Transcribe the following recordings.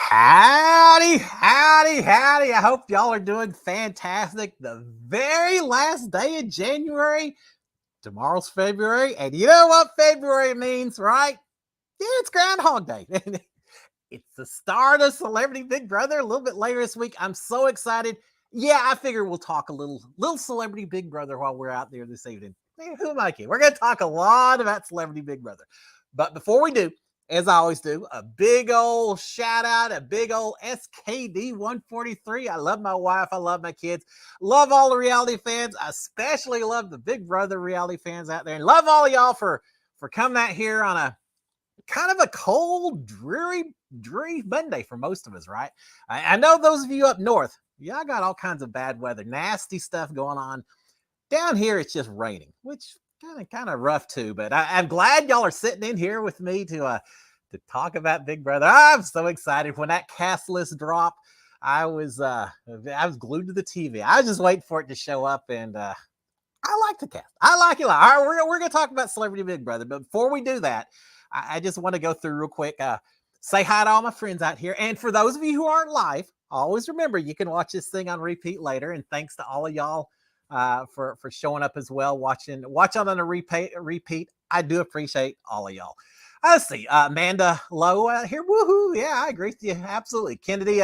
Howdy, howdy, howdy. I hope y'all are doing fantastic. The very last day of January. Tomorrow's February. And you know what February means, right? Yeah, it's Groundhog Day. It's the start of Celebrity Big Brother a little bit later this week. I'm so excited. Yeah, I figure we'll talk a little Celebrity Big Brother while we're out there this evening. Man, who am I kidding? We're going to talk a lot about Celebrity Big Brother. But before we do, as I always do, a big old shout out, a big old SKD 143. I love my wife. I love my kids. Love all the reality fans. I especially love the Big Brother reality fans out there. And love all of y'all for coming out here on a kind of a cold, dreary Monday for most of us, right? I know those of you up north, y'all got all kinds of bad weather, nasty stuff going on. Down here, it's just raining, which kind of rough too. But I'm glad y'all are sitting in here with me to talk about Big Brother. I'm so excited. When that cast list dropped, I was glued to the TV. I was just waiting for it to show up, and I like the cast. I like it. All right, we're gonna talk about Celebrity Big Brother, but before we do that, I just want to go through real quick. Say hi to all my friends out here, and for those of you who aren't live, always remember you can watch this thing on repeat later. And thanks to all of y'all for showing up as well, watching on a repeat. I do appreciate all of y'all. Let's see, Amanda Lowe out here. Woohoo! Yeah, I agree with you absolutely. Kennedy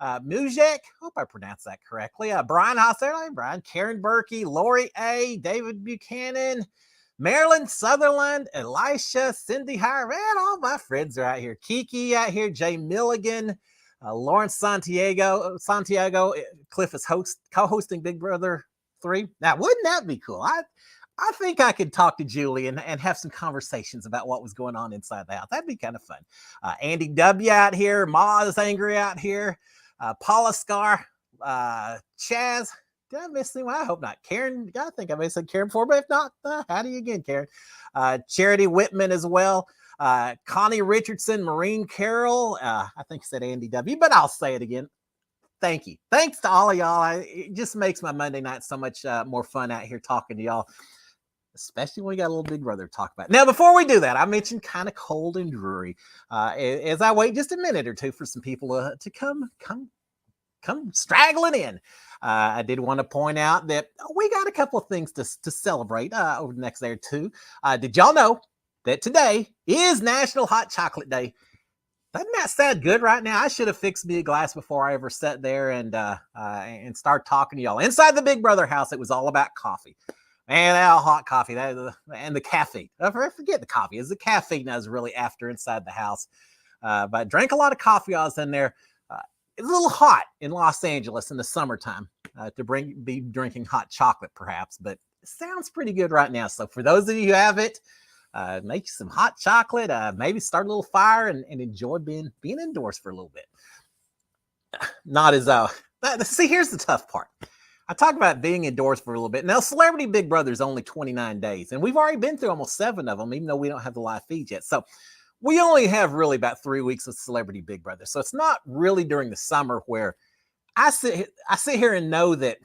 Mujek, hope I pronounced that correctly. Brian Hosser, Brian, Karen Berkey, Lori A, David Buchanan, Marilyn Sutherland, Elisha, Cindy Hire, man, all my friends are out here. Kiki out here, Jay Milligan, Lawrence Santiago, Cliff is co-hosting Big Brother 3. Now, wouldn't that be cool? I think I could talk to Julie and have some conversations about what was going on inside the house. That'd be kind of fun. Andy W out here, Ma's angry out here, Paula Scar, Chaz. Did I miss anyone? I hope not. Karen, I think I may have said Karen before, but if not, howdy again, Karen. Charity Whitman as well. Connie Richardson, Maureen Carroll. I think I said Andy W, but I'll say it again. Thank you. Thanks to all of y'all. It just makes my Monday night so much more fun out here talking to y'all, especially when we got a little Big Brother to talk about. Now, before we do that, I mentioned kind of cold and dreary. As I wait just a minute or two for some people to come straggling in. I did want to point out that we got a couple of things to celebrate over the next day or two. Did y'all know that today is National Hot Chocolate Day? Doesn't that sound good right now? I should have fixed me a glass before I ever sat there and start talking to y'all. Inside the Big Brother house, it was all about coffee. Man, that hot coffee, and the caffeine. I forget the coffee. It's the caffeine I was really after inside the house. But I drank a lot of coffee while I was in there. It's a little hot in Los Angeles in the summertime to be drinking hot chocolate, perhaps. But it sounds pretty good right now. So for those of you who have it, make some hot chocolate. Maybe start a little fire and enjoy being indoors for a little bit. Not as see, here's the tough part. I talk about being indoors for a little bit. Now, Celebrity Big Brother is only 29 days, and we've already been through almost 7 of them, even though we don't have the live feeds yet. So we only have really about 3 weeks of Celebrity Big Brother. So it's not really during the summer where I sit here and know that,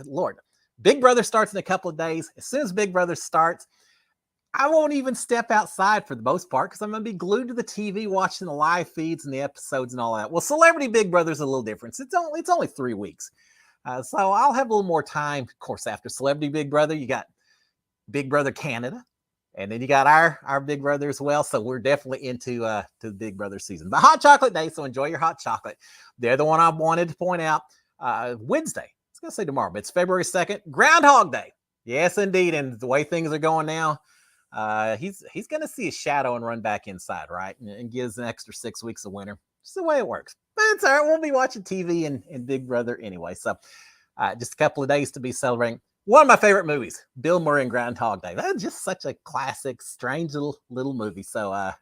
Lord, Big Brother starts in a couple of days. As soon as Big Brother starts, I won't even step outside for the most part because I'm going to be glued to the TV watching the live feeds and the episodes and all that. Well, Celebrity Big Brother is a little different. It's only 3 weeks. So I'll have a little more time. Of course, after Celebrity Big Brother, you got Big Brother Canada. And then you got our Big Brother as well. So we're definitely into to the Big Brother season. But Hot Chocolate Day, so enjoy your hot chocolate. The other one I wanted to point out, Wednesday. I was going to say tomorrow, but it's February 2nd, Groundhog Day. Yes, indeed. And the way things are going now, he's going to see a shadow and run back inside, right? And gives an extra 6 weeks of winter. It's the way it works. But it's all right. We'll be watching TV and Big Brother anyway. So just a couple of days to be celebrating. One of my favorite movies, Bill Murray and Groundhog Day. That's just such a classic, strange little movie. So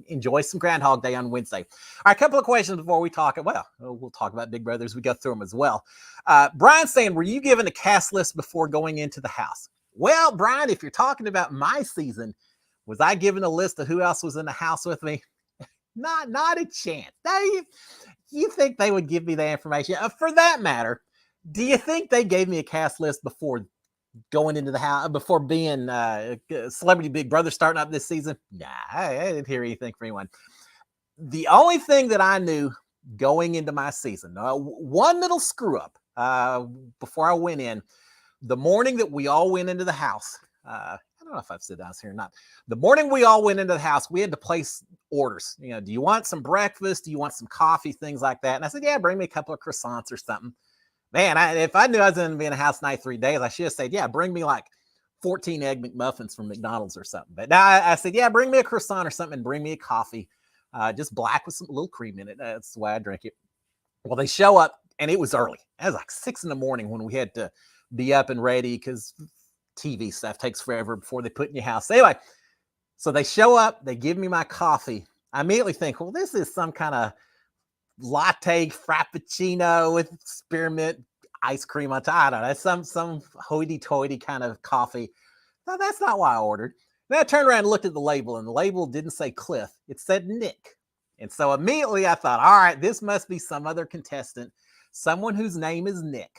enjoy some Groundhog Day on Wednesday. All right, a couple of questions before we talk. Well, we'll talk about Big Brother as we go through them as well. Brian's saying, were you given a cast list before going into the house? Well, Brian, if you're talking about my season, was I given a list of who else was in the house with me? Not a chance. You think they would give me that information? For that matter, do you think they gave me a cast list before going into the house, before being Celebrity Big Brother starting up this season? Nah, I didn't hear anything from anyone. The only thing that I knew going into my season. One little screw up before I went in. The morning that we all went into the house, I don't know if I've said that here or not. The morning we all went into the house, we had to place orders. You know, do you want some breakfast? Do you want some coffee? Things like that. And I said, yeah, bring me a couple of croissants or something. Man, if I knew I was going to be in a house 93 days, I should have said, yeah, bring me like 14 Egg McMuffins from McDonald's or something. But now I said, yeah, bring me a croissant or something and bring me a coffee. Just black with some little cream in it. That's the way I drink it. Well, they show up and it was early. It was like 6 a.m. when we had to be up and ready because TV stuff takes forever before they put in your house. Anyway, so they show up, they give me my coffee. I immediately think, well, this is some kind of latte frappuccino with spearmint ice cream on top. I don't know. That's some hoity-toity kind of coffee. No, that's not what I ordered. Then I turned around and looked at the label, and the label didn't say Cliff. It said Nick. And so immediately I thought, all right, this must be some other contestant, someone whose name is Nick.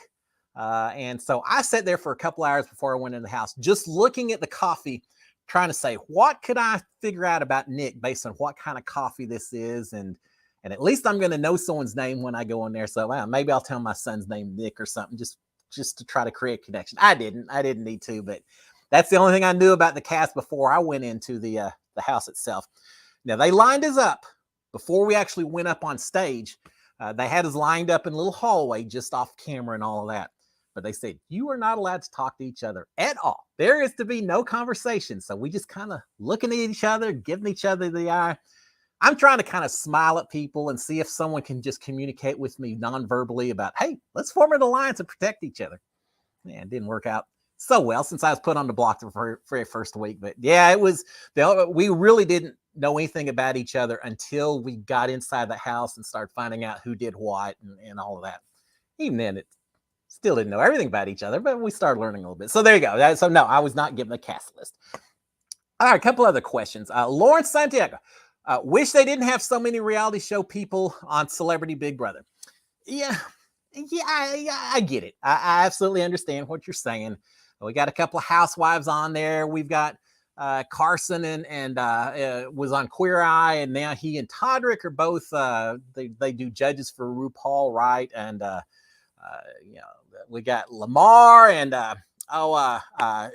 And so I sat there for a couple hours before I went in the house, just looking at the coffee, trying to say, what could I figure out about Nick based on what kind of coffee this is? And at least I'm going to know someone's name when I go in there. So maybe I'll tell my son's name Nick or something, just to try to create a connection. I didn't need to, but that's the only thing I knew about the cast before I went into the house itself. Now they lined us up before we actually went up on stage. They had us lined up in a little hallway just off camera and all of that. But they said, you are not allowed to talk to each other at all. There is to be no conversation. So we just kind of looking at each other, giving each other the eye. I'm trying to kind of smile at people and see if someone can just communicate with me non-verbally about, hey, let's form an alliance and protect each other. Man, it didn't work out so well since I was put on the block the very first week. But yeah, we really didn't know anything about each other until we got inside the house and started finding out who did what and all of that. Even then, it still didn't know everything about each other, but we started learning a little bit. So there you go. So no, I was not given a cast list. All right, a couple other questions. Lawrence Santiago. Wish they didn't have so many reality show people on Celebrity Big Brother. Yeah, I get it. I absolutely understand what you're saying. We got a couple of housewives on there. We've got Carson and was on Queer Eye, and now he and Todrick are both. They do judges for RuPaul, right? And we got Lamar and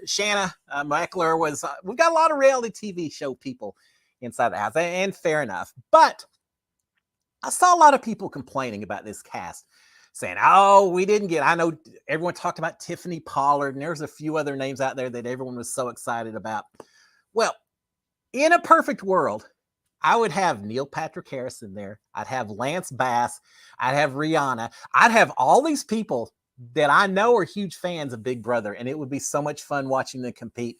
Shannon Moekler was. We've got a lot of reality TV show people inside the house, and fair enough. But I saw a lot of people complaining about this cast, saying, oh, we didn't get, I know everyone talked about Tiffany Pollard, and there's a few other names out there that everyone was so excited about. Well, in a perfect world, I would have Neil Patrick Harris in there. I'd have Lance Bass. I'd have Rihanna. I'd have all these people that I know are huge fans of Big Brother, and it would be so much fun watching them compete.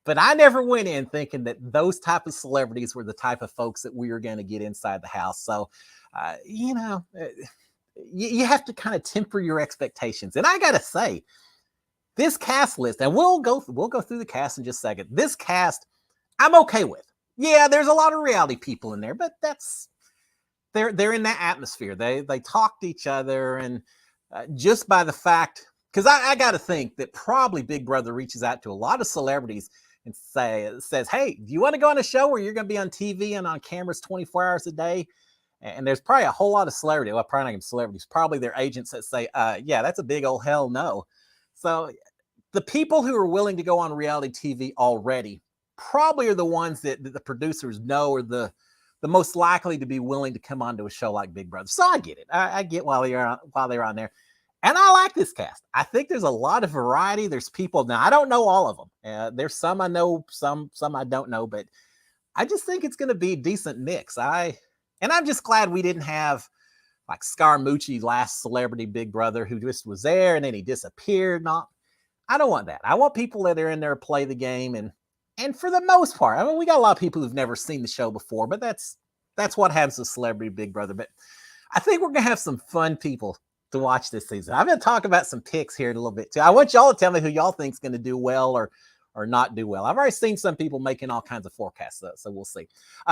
But I never went in thinking that those type of celebrities were the type of folks that we were going to get inside the house. So, you have to kind of temper your expectations. And I got to say, this cast list, and we'll go through the cast in just a second. This cast, I'm okay with. Yeah, there's a lot of reality people in there, but they're in that atmosphere. They talk to each other, and just by the fact, because I got to think that probably Big Brother reaches out to a lot of celebrities and says, hey, do you want to go on a show where you're going to be on TV and on cameras 24 hours a day? And there's probably a whole lot of celebrities, well, probably not celebrities, probably their agents that say, yeah, that's a big old hell no. So the people who are willing to go on reality TV already probably are the ones that the producers know are the most likely to be willing to come onto a show like Big Brother. So I get it. I get while they're on there. And I like this cast. I think there's a lot of variety. There's people, now I don't know all of them. There's some I know, some I don't know, but I just think it's going to be a decent mix. And I'm just glad we didn't have like Scaramucci last Celebrity Big Brother, who just was there and then he disappeared. I don't want that. I want people that are in there to play the game. And for the most part, I mean, we got a lot of people who've never seen the show before, but that's what happens to Celebrity Big Brother. But I think we're going to have some fun people to watch this season. I'm going to talk about some picks here in a little bit too. I want y'all to tell me who y'all think is going to do well or not do well. I've already seen some people making all kinds of forecasts, so we'll see.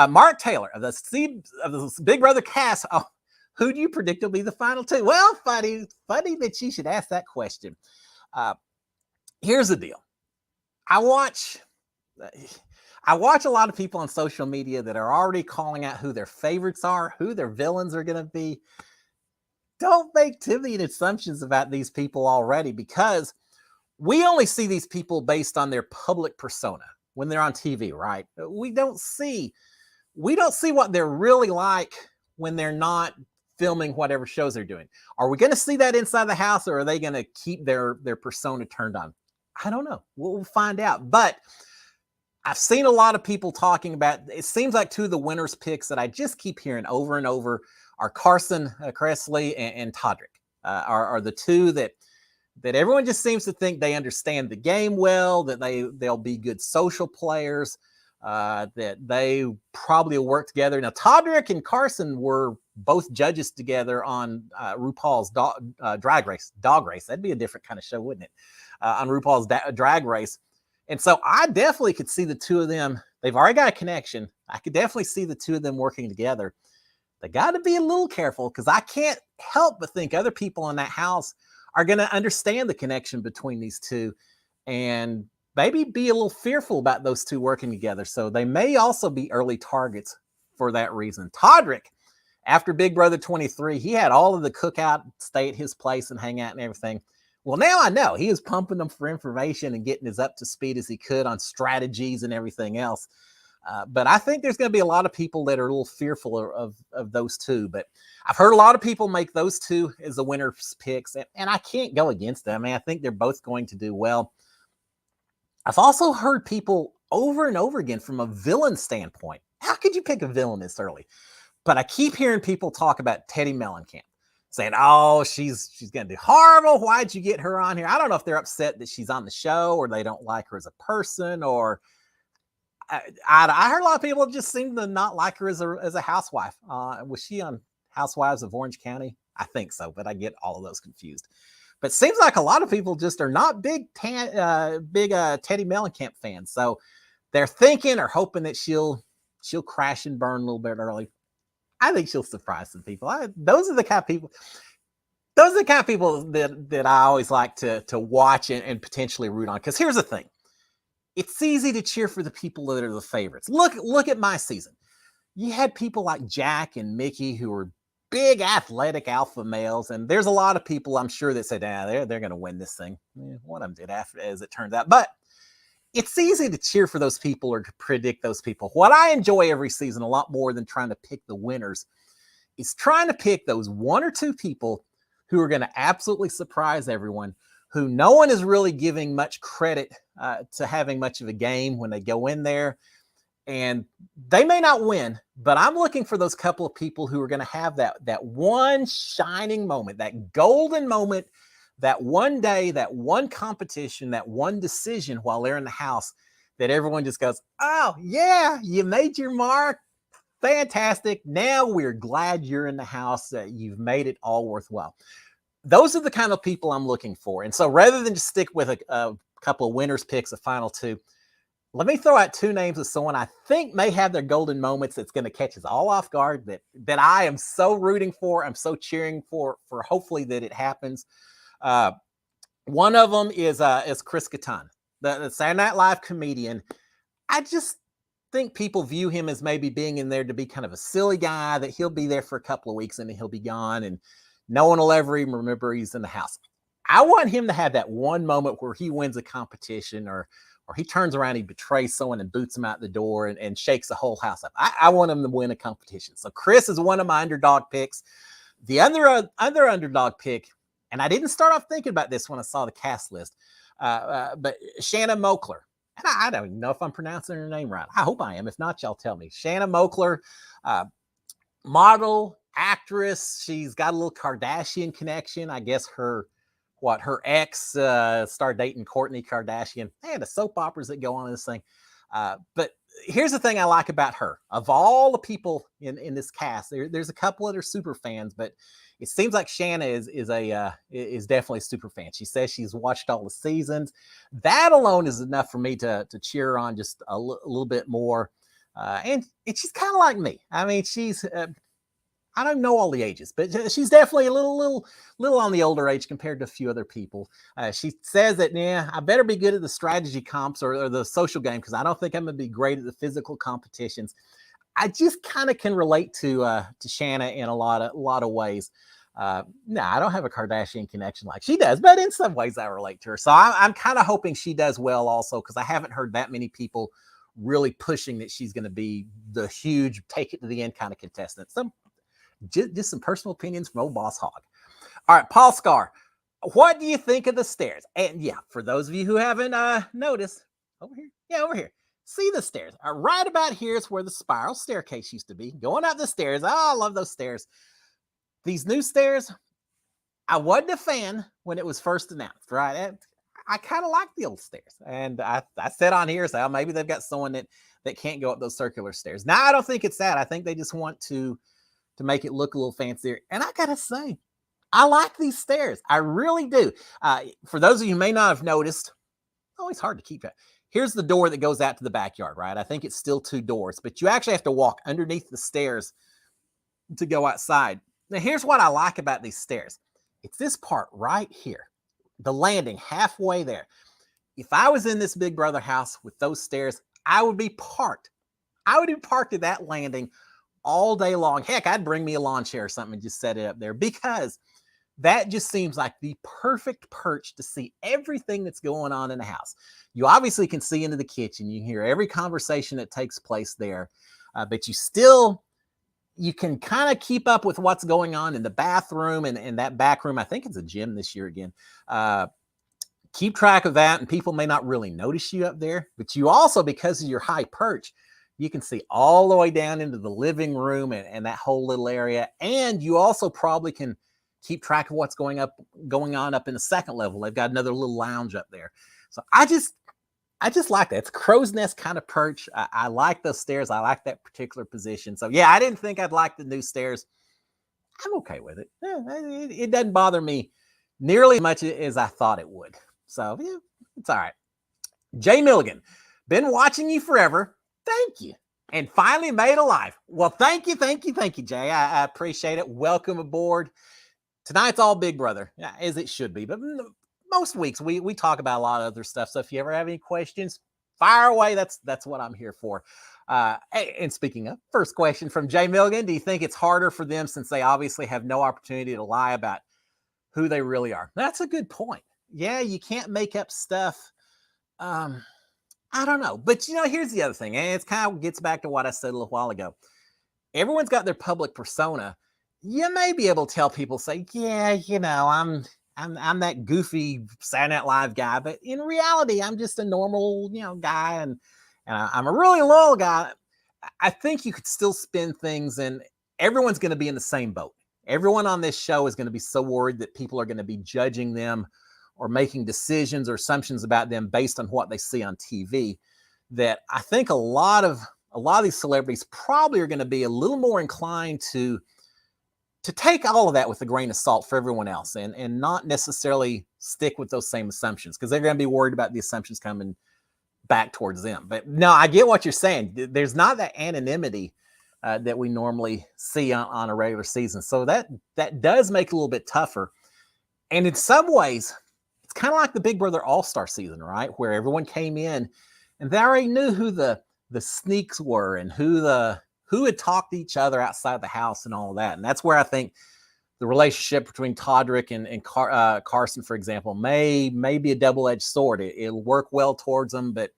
Mark Taylor of the Big Brother cast. Oh, who do you predict will be the final two? Well, funny that you should ask that question. Here's the deal. I watch a lot of people on social media that are already calling out who their favorites are, who their villains are going to be. Don't make too many assumptions about these people already, because we only see these people based on their public persona when they're on TV, right? We don't see what they're really like when they're not filming whatever shows they're doing. Are we going to see that inside the house, or are they going to keep their persona turned on? I don't know. We'll find out. But I've seen a lot of people talking about, it seems like two of the winners picks that I just keep hearing over and over are Carson Kressley and Todrick. Are the two that everyone just seems to think they understand the game well, that they'll be good social players, that they probably will work together. Now, Todrick and Carson were both judges together on RuPaul's Drag Race, Dog Race. That'd be a different kind of show, wouldn't it? On RuPaul's Drag Race. And so I definitely could see the two of them. They've already got a connection. I could definitely see the two of them working together. They got to be a little careful, because I can't help but think other people in that house are going to understand the connection between these two and maybe be a little fearful about those two working together. So they may also be early targets for that reason. Todrick, after Big Brother 23, he had all of the cookout, stay at his place and hang out and everything. Well, now I know he was pumping them for information and getting as up to speed as he could on strategies and everything else. But I think there's going to be a lot of people that are a little fearful of those two. But I've heard a lot of people make those two as the winner's picks, and I can't go against them. I mean, I think they're both going to do well. I've also heard people over and over again from a villain standpoint. How could you pick a villain this early? But I keep hearing people talk about Teddi Mellencamp, saying, oh, she's going to do horrible. Why'd you get her on here? I don't know if they're upset that she's on the show, or they don't like her as a person, or I heard a lot of people just seem to not like her as a housewife. Was she on Housewives of Orange County? I think so, but I get all of those confused. But it seems like a lot of people just are not big Teddi Mellencamp fans. So they're thinking or hoping that she'll crash and burn a little bit early. I think she'll surprise some people. Those are the kind of people that I always like to watch and potentially root on. Because here's the thing. It's easy to cheer for the people that are the favorites. Look at my season. You had people like Jack and Mickey who were big athletic alpha males, and there's a lot of people I'm sure that said, they're going to win this thing. One of them did, after, as it turns out. But it's easy to cheer for those people or to predict those people. What I enjoy every season a lot more than trying to pick the winners is trying to pick those one or two people who are going to absolutely surprise everyone, who no one is really giving much credit to having much of a game when they go in there. And they may not win, but I'm looking for those couple of people who are going to have that one shining moment, that golden moment, that one day, that one competition, that one decision while they're in the house, that everyone just goes, oh, yeah, you made your mark. Fantastic. Now we're glad you're in the house, that you've made it all worthwhile. Those are the kind of people I'm looking for. And so rather than just stick with a couple of winners picks, a final two, let me throw out two names of someone I think may have their golden moments that's going to catch us all off guard, that I am so rooting for. I'm so cheering for hopefully that it happens. One of them is Chris Katana, the Saturday Night Live comedian. I just think people view him as maybe being in there to be kind of a silly guy, that he'll be there for a couple of weeks and then he'll be gone and no one will ever even remember he's in the house. I want him to have that one moment where he wins a competition, or he turns around, he betrays someone and boots him out the door and shakes the whole house up. I want him to win a competition. So Chris is one of my underdog picks. The other underdog pick, and I didn't start off thinking about this when I saw the cast list, but Shannon Moekler. And I don't even know if I'm pronouncing her name right. I hope I am. If not, y'all tell me. Shannon Moekler, model, actress. She's got a little Kardashian connection. I guess her ex started dating Kourtney Kardashian. They had the soap operas that go on in this thing. But here's the thing I like about her. Of all the people in this cast, there's a couple that are super fans, but it seems like Shanna is definitely a super fan. She says she's watched all the seasons. That alone is enough for me to cheer on just a little bit more. And she's kind of like me. I mean, she's I don't know all the ages, but she's definitely a little on the older age compared to a few other people. She says that, yeah, I better be good at the strategy comps or the social game because I don't think I'm going to be great at the physical competitions. I just kind of can relate to Shanna in a lot of ways. No, I don't have a Kardashian connection like she does, but in some ways I relate to her. So I'm kind of hoping she does well also because I haven't heard that many people really pushing that she's going to be the huge take it to the end kind of contestant. Just some personal opinions from old Boss Hog. All right, Paul Scar, what do you think of the stairs? And yeah, for those of you who haven't noticed, over here. See the stairs. Right about here is where the spiral staircase used to be. Going up the stairs. Oh, I love those stairs. These new stairs, I wasn't a fan when it was first announced, right? I kind of like the old stairs. And I said on here, so maybe they've got someone that can't go up those circular stairs. Now, I don't think it's that. I think they just want to make it look a little fancier. And I got to say, I like these stairs. I really do. For those of you who may not have noticed, always hard to keep it. Here's the door that goes out to the backyard, right? I think it's still 2 doors, but you actually have to walk underneath the stairs to go outside. Now, here's what I like about these stairs. It's this part right here, the landing halfway there. If I was in this Big Brother house with those stairs, I would be parked. I would be parked at that landing all day long. Heck, I'd bring me a lawn chair or something and just set it up there because that just seems like the perfect perch to see everything that's going on in the house. You obviously can see into the kitchen. You hear every conversation that takes place there, but you can kind of keep up with what's going on in the bathroom and that back room. I think it's a gym this year again. Keep track of that, and people may not really notice you up there, but you also, because of your high perch, you can see all the way down into the living room and that whole little area. And you also probably can keep track of what's going on up in the second level. They've got another little lounge up there. So I just like that. It's a crow's nest kind of perch. I like those stairs. I like that particular position. So yeah, I didn't think I'd like the new stairs. I'm okay with it. It doesn't bother me nearly as much as I thought it would. So yeah, it's all right. Jay Milligan, been watching you forever. Thank you. And finally made it live. Well, thank you, Jay. I appreciate it. Welcome aboard. Tonight's all Big Brother, as it should be. But most weeks we talk about a lot of other stuff. So if you ever have any questions, fire away. That's what I'm here for. And speaking of, first question from Jay Milligan. Do you think it's harder for them since they obviously have no opportunity to lie about who they really are? That's a good point. Yeah, you can't make up stuff. I don't know. But, here's the other thing. And it kind of gets back to what I said a little while ago. Everyone's got their public persona. You may be able to tell people, say, yeah, I'm that goofy Saturday Night Live guy. But in reality, I'm just a normal, guy. And I'm a really loyal guy. I think you could still spin things, and everyone's going to be in the same boat. Everyone on this show is going to be so worried that people are going to be judging them or making decisions or assumptions about them based on what they see on TV, that I think a lot of these celebrities probably are going to be a little more inclined to take all of that with a grain of salt for everyone else and not necessarily stick with those same assumptions because they're going to be worried about the assumptions coming back towards them. But no, I get what you're saying. There's not that anonymity that we normally see on a regular season. So that does make it a little bit tougher. And in some ways, it's kind of like the Big Brother All-Star season, right? Where everyone came in and they already knew who the sneaks were and who had talked to each other outside the house and all of that. And that's where I think the relationship between Todrick and Carson, for example, may be a double-edged sword. It'll work well towards them, but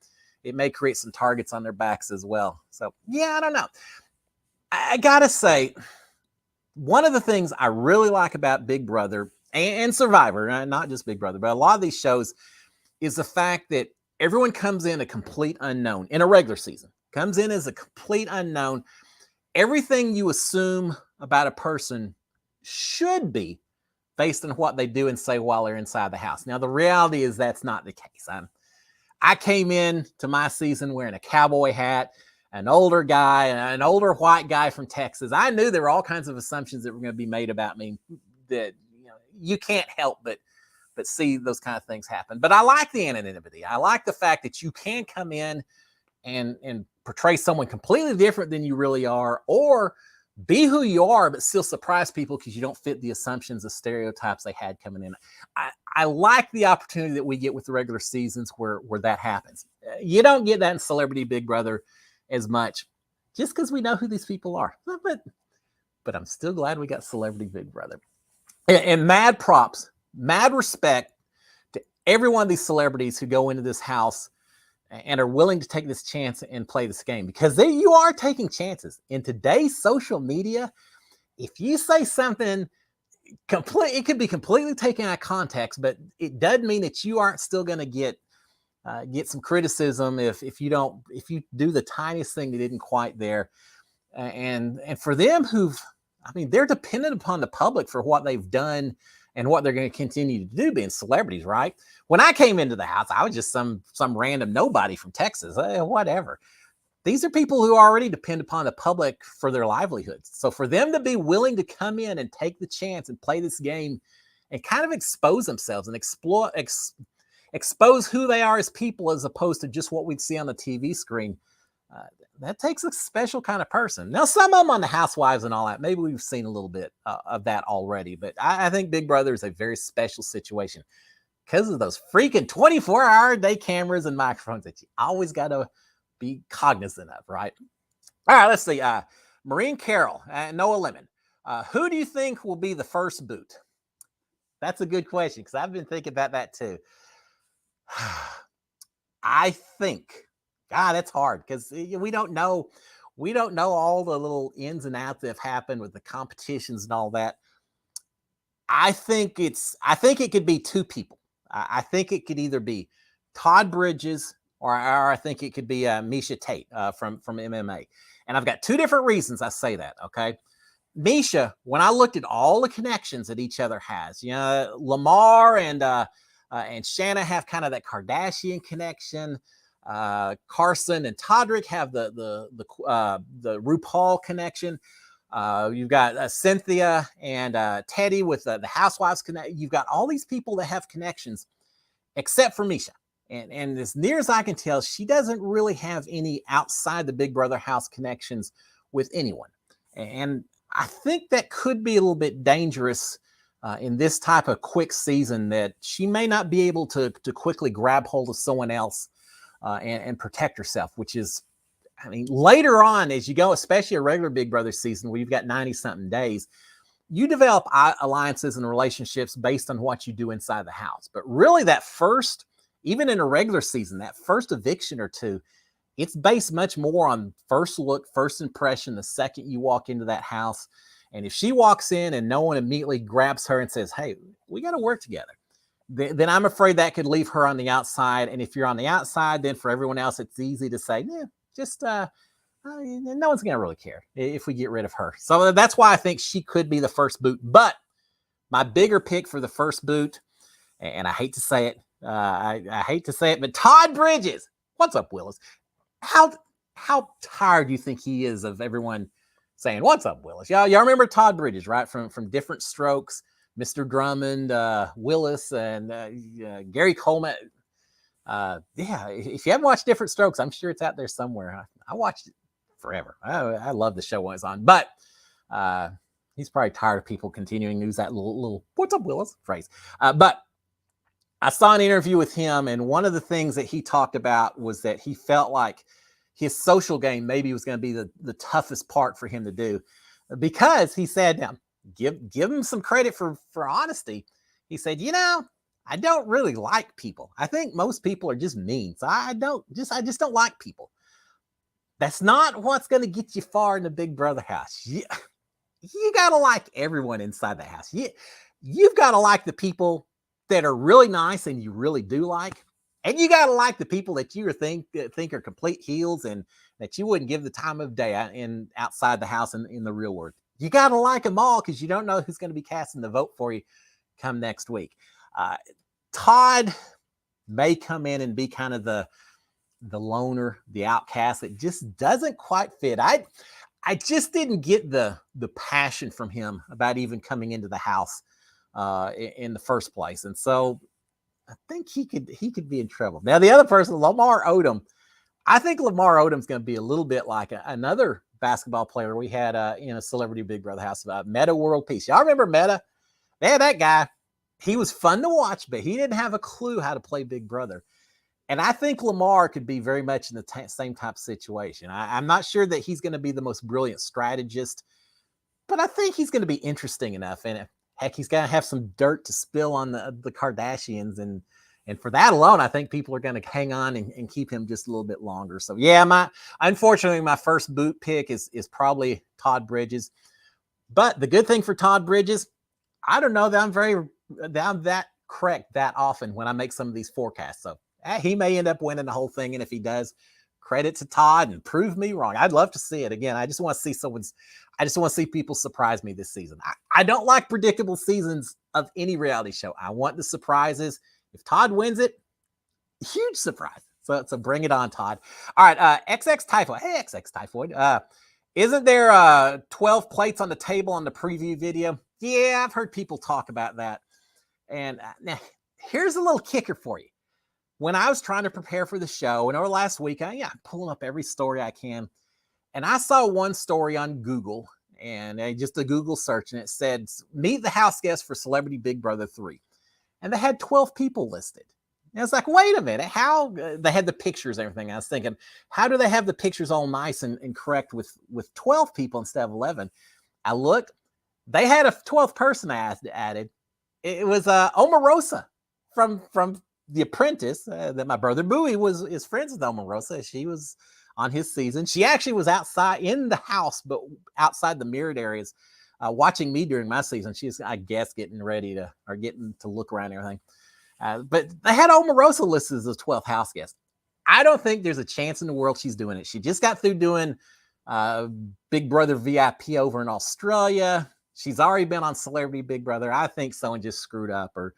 it may create some targets on their backs as well. So, yeah, I don't know. I got to say, one of the things I really like about Big Brother and Survivor, not just Big Brother, but a lot of these shows, is the fact that everyone comes in a complete unknown in a regular season. Comes in as a complete unknown. Everything you assume about a person should be based on what they do and say while they're inside the house. Now, the reality is that's not the case. I came in to my season wearing a cowboy hat, an older guy, an older white guy from Texas. I knew there were all kinds of assumptions that were going to be made about me that you can't help but see those kind of things happen. But I like the anonymity. I like the fact that you can come in and portray someone completely different than you really are, or Be who you are, but still surprise people because you don't fit the assumptions, the stereotypes they had coming in. I like the opportunity that we get with the regular seasons where that happens. You don't get that in Celebrity Big Brother as much, just because we know who these people are. But I'm still glad we got Celebrity Big Brother. And mad props, mad respect to every one of these celebrities who go into this house and are willing to take this chance and play this game, because you are taking chances. In today's social media, if you say something it could be completely taken out of context, but it doesn't mean that you aren't still going to get some criticism if you do the tiniest thing that isn't quite there. And for them they're dependent upon the public for what they've done and what they're going to continue to do, being celebrities, right? When I came into the house, I was just some random nobody from Texas, whatever. These are people who already depend upon the public for their livelihoods. So for them to be willing to come in and take the chance and play this game and kind of expose themselves and expose who they are as people, as opposed to just what we'd see on the TV screen, that takes a special kind of person. Now, some of them on the Housewives and all that, maybe we've seen a little bit of that already, but I think Big Brother is a very special situation because of those freaking 24-hour-a-day cameras and microphones that you always got to be cognizant of, right? All right, let's see. Maureen Carroll and Noah Lemon. Who do you think will be the first boot? That's a good question, because I've been thinking about that too. I think, God, that's hard, because we don't know all the little ins and outs that have happened with the competitions and all that. I think it could be two people. I think it could either be Todd Bridges or I think it could be Misha Tate from MMA. And I've got two different reasons I say that, okay? Misha, when I looked at all the connections that each other has, Lamar and Shanna have kind of that Kardashian connection. Carson and Todrick have the RuPaul connection. You've got Cynthia and Teddy with the Housewives connect. You've got all these people that have connections, except for Misha. And as near as I can tell, she doesn't really have any outside the Big Brother house connections with anyone. And I think that could be a little bit dangerous in this type of quick season, that she may not be able to quickly grab hold of someone else and protect herself, which is, later on as you go, especially a regular Big Brother season where you've got 90-something days, you develop alliances and relationships based on what you do inside the house. But really that first, even in a regular season, that first eviction or two, it's based much more on first look, first impression, the second you walk into that house. And if she walks in and no one immediately grabs her and says, hey, we got to work together, then I'm afraid that could leave her on the outside. And if you're on the outside, then for everyone else, it's easy to say, no one's going to really care if we get rid of her. So that's why I think she could be the first boot. But my bigger pick for the first boot, and I hate to say it, but Todd Bridges. What's up, Willis? How tired do you think he is of everyone saying, what's up, Willis? Y'all remember Todd Bridges, right? From Different Strokes, Mr. Drummond, Willis, and Gary Coleman. If you haven't watched Different Strokes, I'm sure it's out there somewhere. I watched it forever. I love the show when it's on. But he's probably tired of people continuing to use that little what's up, Willis phrase. But I saw an interview with him, and one of the things that he talked about was that he felt like his social game maybe was going to be the toughest part for him to do, because he said, now give him some credit for honesty. He said, I don't really like people. I think most people are just mean. So I just don't like people. That's not what's going to get you far in the Big Brother house. You got to like everyone inside the house. You've got to like the people that are really nice and you really do like, and you got to like the people that you think are complete heels and that you wouldn't give the time of day outside the house in the real world. You got to like them all, because you don't know who's going to be casting the vote for you come next week. Todd may come in and be kind of the loner, the outcast that just doesn't quite fit. I just didn't get the passion from him about even coming into the house in the first place. And so I think he could be in trouble. Now, the other person, Lamar Odom, I think Lamar Odom's going to be a little bit like another basketball player we had in a Celebrity Big Brother house, Meta World Peace. Y'all remember Meta? Man, that guy, he was fun to watch, but he didn't have a clue how to play Big Brother. And I think Lamar could be very much in the same type of situation. I'm not sure that he's going to be the most brilliant strategist, but I think he's going to be interesting enough. And heck, he's going to have some dirt to spill on the Kardashians. And for that alone, I think people are going to hang on and keep him just a little bit longer. So yeah, unfortunately, my first boot pick is probably Todd Bridges. But the good thing for Todd Bridges, I don't know that I'm that correct that often when I make some of these forecasts. So he may end up winning the whole thing. And if he does, credit to Todd and prove me wrong. I'd love to see it again. I just want to see people surprise me this season. I don't like predictable seasons of any reality show. I want the surprises. If Todd wins it, huge surprise. So bring it on, Todd. All right, XX Typhoid. Hey, XX Typhoid. Isn't there 12 plates on the table on the preview video? Yeah, I've heard people talk about that. And now, here's a little kicker for you. When I was trying to prepare for the show, and over last week, I'm pulling up every story I can. And I saw one story on Google, and just a Google search, and it said, meet the house guest for Celebrity Big Brother 3. And they had 12 people listed. And I was like, wait a minute, how? They had the pictures and everything. I was thinking, how do they have the pictures all nice and correct with 12 people instead of 11? I looked, they had a 12th person added. It was Omarosa from The Apprentice, that my brother Bowie is friends with Omarosa. She was on his season. She actually was outside in the house, but outside the mirrored areas, watching me during my season. She's, I guess, getting to look around and everything. But they had Omarosa listed as a 12th house guest. I don't think there's a chance in the world she's doing it. She just got through doing Big Brother VIP over in Australia. She's already been on Celebrity Big Brother. I think someone just screwed up, or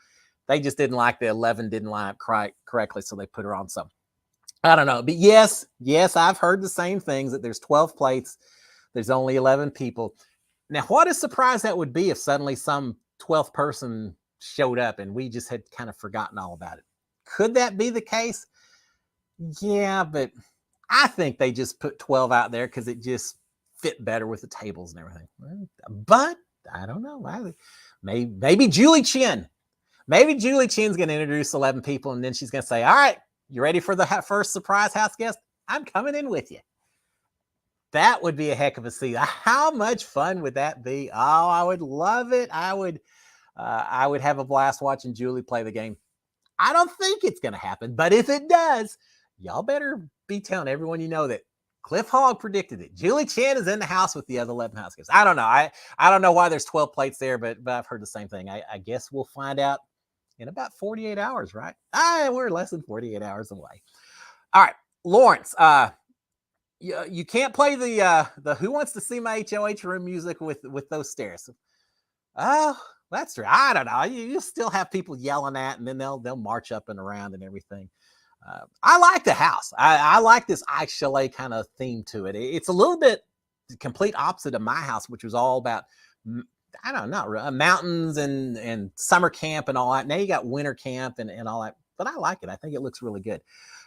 they just didn't like the 11 didn't line up correctly, so they put her on some. I don't know. But yes, I've heard the same things, that there's 12 plates. There's only 11 people. Now, what a surprise that would be if suddenly some 12th person showed up and we just had kind of forgotten all about it. Could that be the case? Yeah, but I think they just put 12 out there because it just fit better with the tables and everything. But I don't know. Maybe Julie Chen. Maybe Julie Chen's going to introduce 11 people, and then she's going to say, all right, you ready for the first surprise house guest? I'm coming in with you. That would be a heck of a season. How much fun would that be? Oh, I would love it. I would have a blast watching Julie play the game. I don't think it's going to happen, but if it does, y'all better be telling everyone you know that Cliff Hogg predicted it. Julie Chen is in the house with the other 11 house guests. I don't know. I don't know why there's 12 plates there, but I've heard the same thing. I guess we'll find out in about 48 hours, right? We're less than 48 hours away. All right, Lawrence, you can't play the Who Wants to See My HOH Room music with those stairs. Oh, that's right. I don't know. You still have people yelling at, and then they'll march up and around and everything. I like the house. I like this ice chalet kind of theme to it. It's a little bit the complete opposite of my house, which was all about, I don't know, mountains and summer camp and all that. Now you got winter camp and all that. But I like it. I think it looks really good.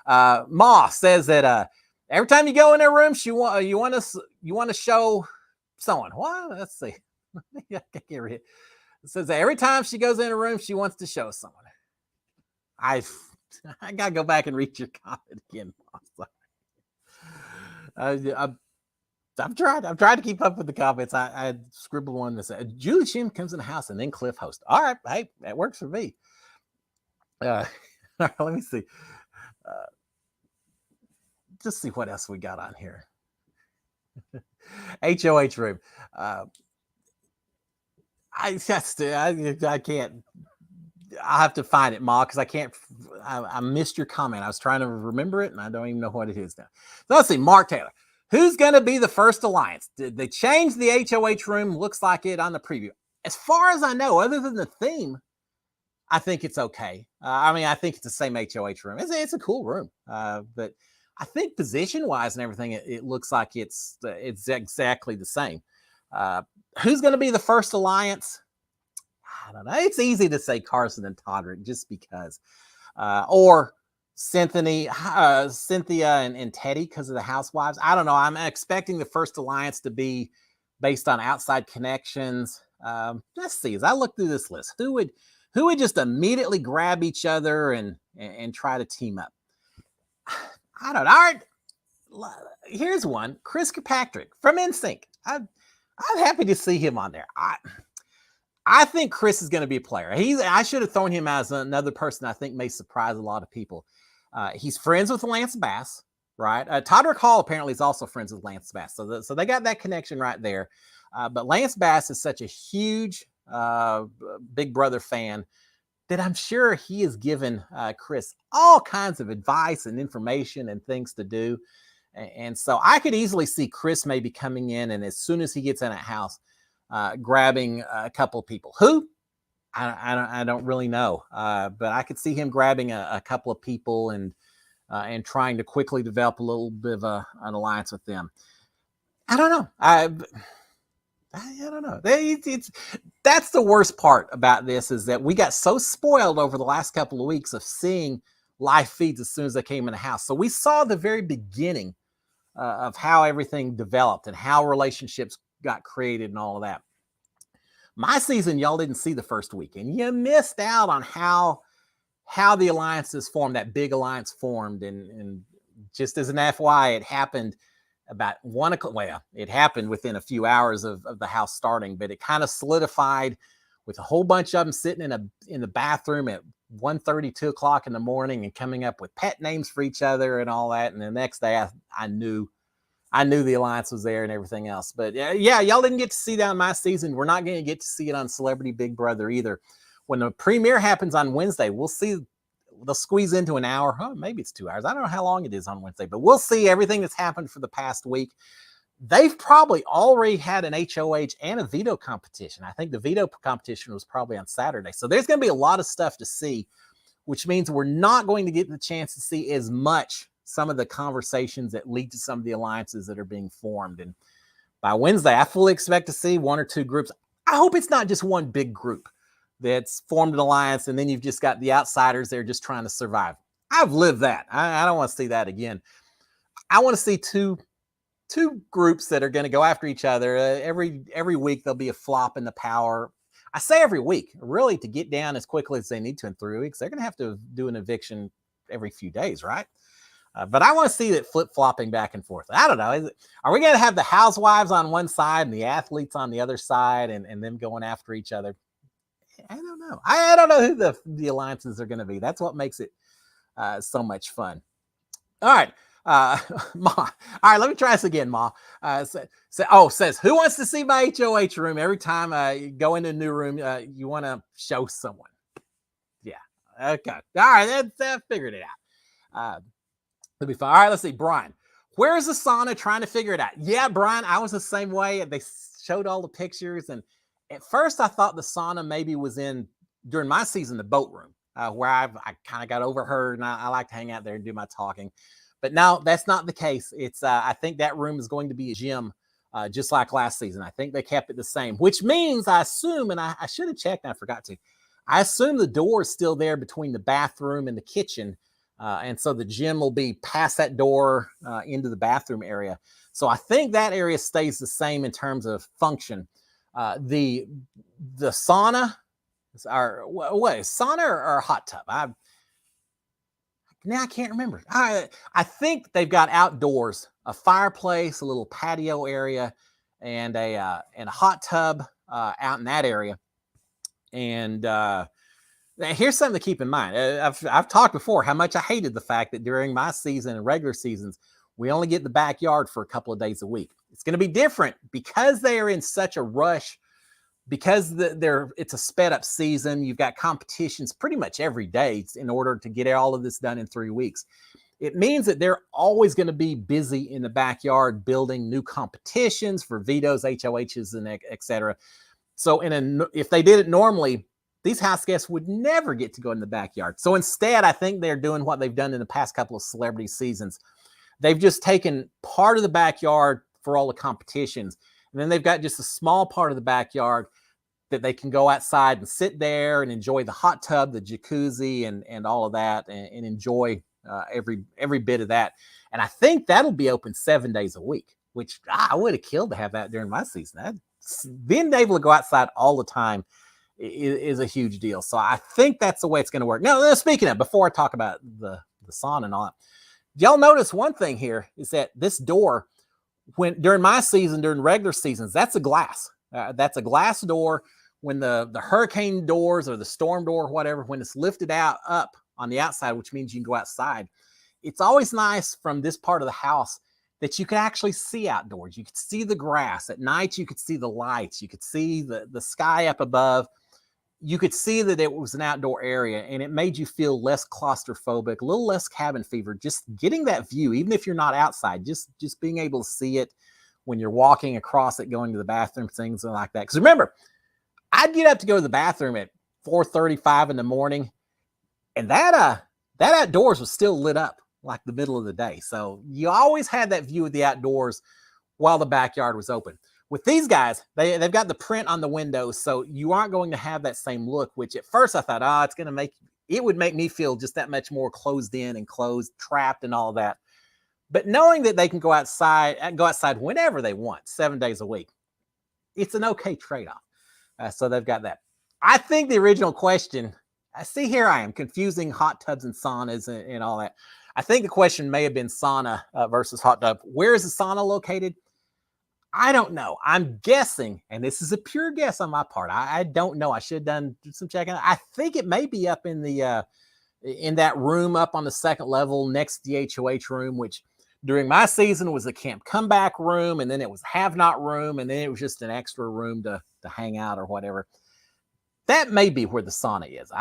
Ma says that every time you go in their room, you want to show someone. What? Let's see. It says that every time she goes in a room, she wants to show someone. I gotta go back and read your comment again. I've tried to keep up with the comments. I scribbled one that said Julie Chen comes in the house and then Cliff host. All right, hey, that works for me. Let me see. Just see what else we got on here. HOH room. I can't. I'll have to find it, Ma, because I can't. I missed your comment. I was trying to remember it, and I don't even know what it is now. So let's see. Mark Taylor. Who's going to be the first alliance? Did they change the HOH room? Looks like it on the preview. As far as I know, other than the theme, I think it's okay. I think it's the same HOH room. It's a cool room, but I think position-wise and everything, it looks like it's exactly the same. Who's going to be the first alliance? I don't know. It's easy to say Carson and Todrick just because. Or Cynthia and Teddy because of the housewives. I don't know. I'm expecting the first alliance to be based on outside connections. Let's see. As I look through this list, who would just immediately grab each other and try to team up? I don't know. All right, here's one. Chris Kirkpatrick from NSYNC. I'm happy to see him on there. I think Chris is going to be a player. I should have thrown him as another person I think may surprise a lot of people. He's friends with Lance Bass, right? Todrick Hall apparently is also friends with Lance Bass. So they got that connection right there. But Lance Bass is such a huge Big Brother fan that I'm sure he has given Chris all kinds of advice and information and things to do. And so I could easily see Chris maybe coming in, and as soon as he gets in that house, grabbing a couple of people. Who? I don't really know, but I could see him grabbing a couple of people and trying to quickly develop a little bit of an alliance with them. I don't know. I don't know. That's the worst part about this, is that we got so spoiled over the last couple of weeks of seeing live feeds as soon as they came in the house. So we saw the very beginning of how everything developed and how relationships got created and all of that. My season, y'all didn't see the first week, and you missed out on how the alliances formed, that big alliance formed. And just as an FYI, it happened about 1 o'clock. Well, it happened within a few hours of the house starting, but it kind of solidified with a whole bunch of them sitting in the bathroom at 1:30, 2 o'clock in the morning and coming up with pet names for each other and all that. And the next day I knew the alliance was there and everything else. But yeah, y'all didn't get to see that in my season. We're not going to get to see it on Celebrity Big Brother either. When the premiere happens on Wednesday, we'll see. They'll squeeze into an hour. Oh, maybe it's 2 hours. I don't know how long it is on Wednesday, but we'll see everything that's happened for the past week. They've probably already had an HOH and a veto competition. I think the veto competition was probably on Saturday. So there's going to be a lot of stuff to see, which means we're not going to get the chance to see as much some of the conversations that lead to some of the alliances that are being formed. And by Wednesday, I fully expect to see one or two groups. I hope it's not just one big group that's formed an alliance, and then you've just got the outsiders there just trying to survive. I've lived that. I don't want to see that again. I want to see two groups that are going to go after each other. Every week there'll be a flop in the power. I say every week, really, to get down as quickly as they need to in 3 weeks. They're going to have to do an eviction every few days, right? But I want to see that flip-flopping back and forth. I don't know. Are we going to have the housewives on one side and the athletes on the other side and them going after each other? I don't know. I don't know who the alliances are going to be. That's what makes it so much fun. All right. Ma. All right, let me try this again, Ma. Says, who wants to see my HOH room? Every time you go into a new room, you want to show someone. Yeah. Okay. All right, I figured it out. It'll be fine. All right, let's see. Brian, where's the sauna? Trying to figure it out. Yeah, Brian, I was the same way. They showed all the pictures, and at first I thought the sauna maybe was during my season, the boat room, where I kind of got overheard, and I like to hang out there and do my talking. But now that's not the case. It's I think that room is going to be a gym, just like last season. I think they kept it the same, which means I assume, and I should have checked and I forgot to, I assume the door is still there between the bathroom and the kitchen. And so the gym will be past that door into the bathroom area. So I think that area stays the same in terms of function. The sauna, sauna or hot tub? Now I can't remember. I think they've got outdoors, a fireplace, a little patio area, and a hot tub out in that area. And here's something to keep in mind. I've talked before how much I hated the fact that during my season and regular seasons, we only get the backyard for a couple of days a week. It's going to be different because they are in such a rush, because it's a sped up season. You've got competitions pretty much every day in order to get all of this done in 3 weeks. It means that they're always going to be busy in the backyard building new competitions for vetoes, HOHs, and et cetera. So if they did it normally, these house guests would never get to go in the backyard. So instead, I think they're doing what they've done in the past couple of celebrity seasons. They've just taken part of the backyard for all the competitions. And then they've got just a small part of the backyard that they can go outside and sit there and enjoy the hot tub, the jacuzzi, and all of that, and enjoy every bit of that. And I think that'll be open 7 days a week, which I would have killed to have that during my season. Being able to go outside all the time is a huge deal. So I think that's the way it's going to work. Now, speaking of, before I talk about the sauna and all that, y'all notice one thing here is that this door, when during my season, during regular seasons, that's a glass. That's a glass door. When the hurricane doors or the storm door or whatever, when it's lifted out up on the outside, which means you can go outside, it's always nice from this part of the house that you can actually see outdoors. You could see the grass. At night, you could see the lights. You could see the sky up above. You could see that it was an outdoor area, and it made you feel less claustrophobic, a little less cabin fever, just getting that view, even if you're not outside, just being able to see it when you're walking across it, going to the bathroom, things like that. Because remember, I'd get up to go to the bathroom at 4:35 in the morning, and that outdoors was still lit up like the middle of the day. So you always had that view of the outdoors while the backyard was open. With these guys, they've got the print on the windows, so you aren't going to have that same look, which at first I thought, it would make me feel just that much more closed in and closed, trapped and all that. But knowing that they can go outside whenever they want, 7 days a week, it's an okay trade-off. So they've got that. I think the original question, here I am confusing hot tubs and saunas and all that. I think the question may have been sauna versus hot tub. Where is the sauna located? I don't know. I'm guessing, and this is a pure guess on my part. I don't know. I should have done some checking. I think it may be up in that room up on the second level next to the HOH room, which during my season was the camp comeback room, and then it was have not room, and then it was just an extra room to hang out or whatever. That may be where the sauna is.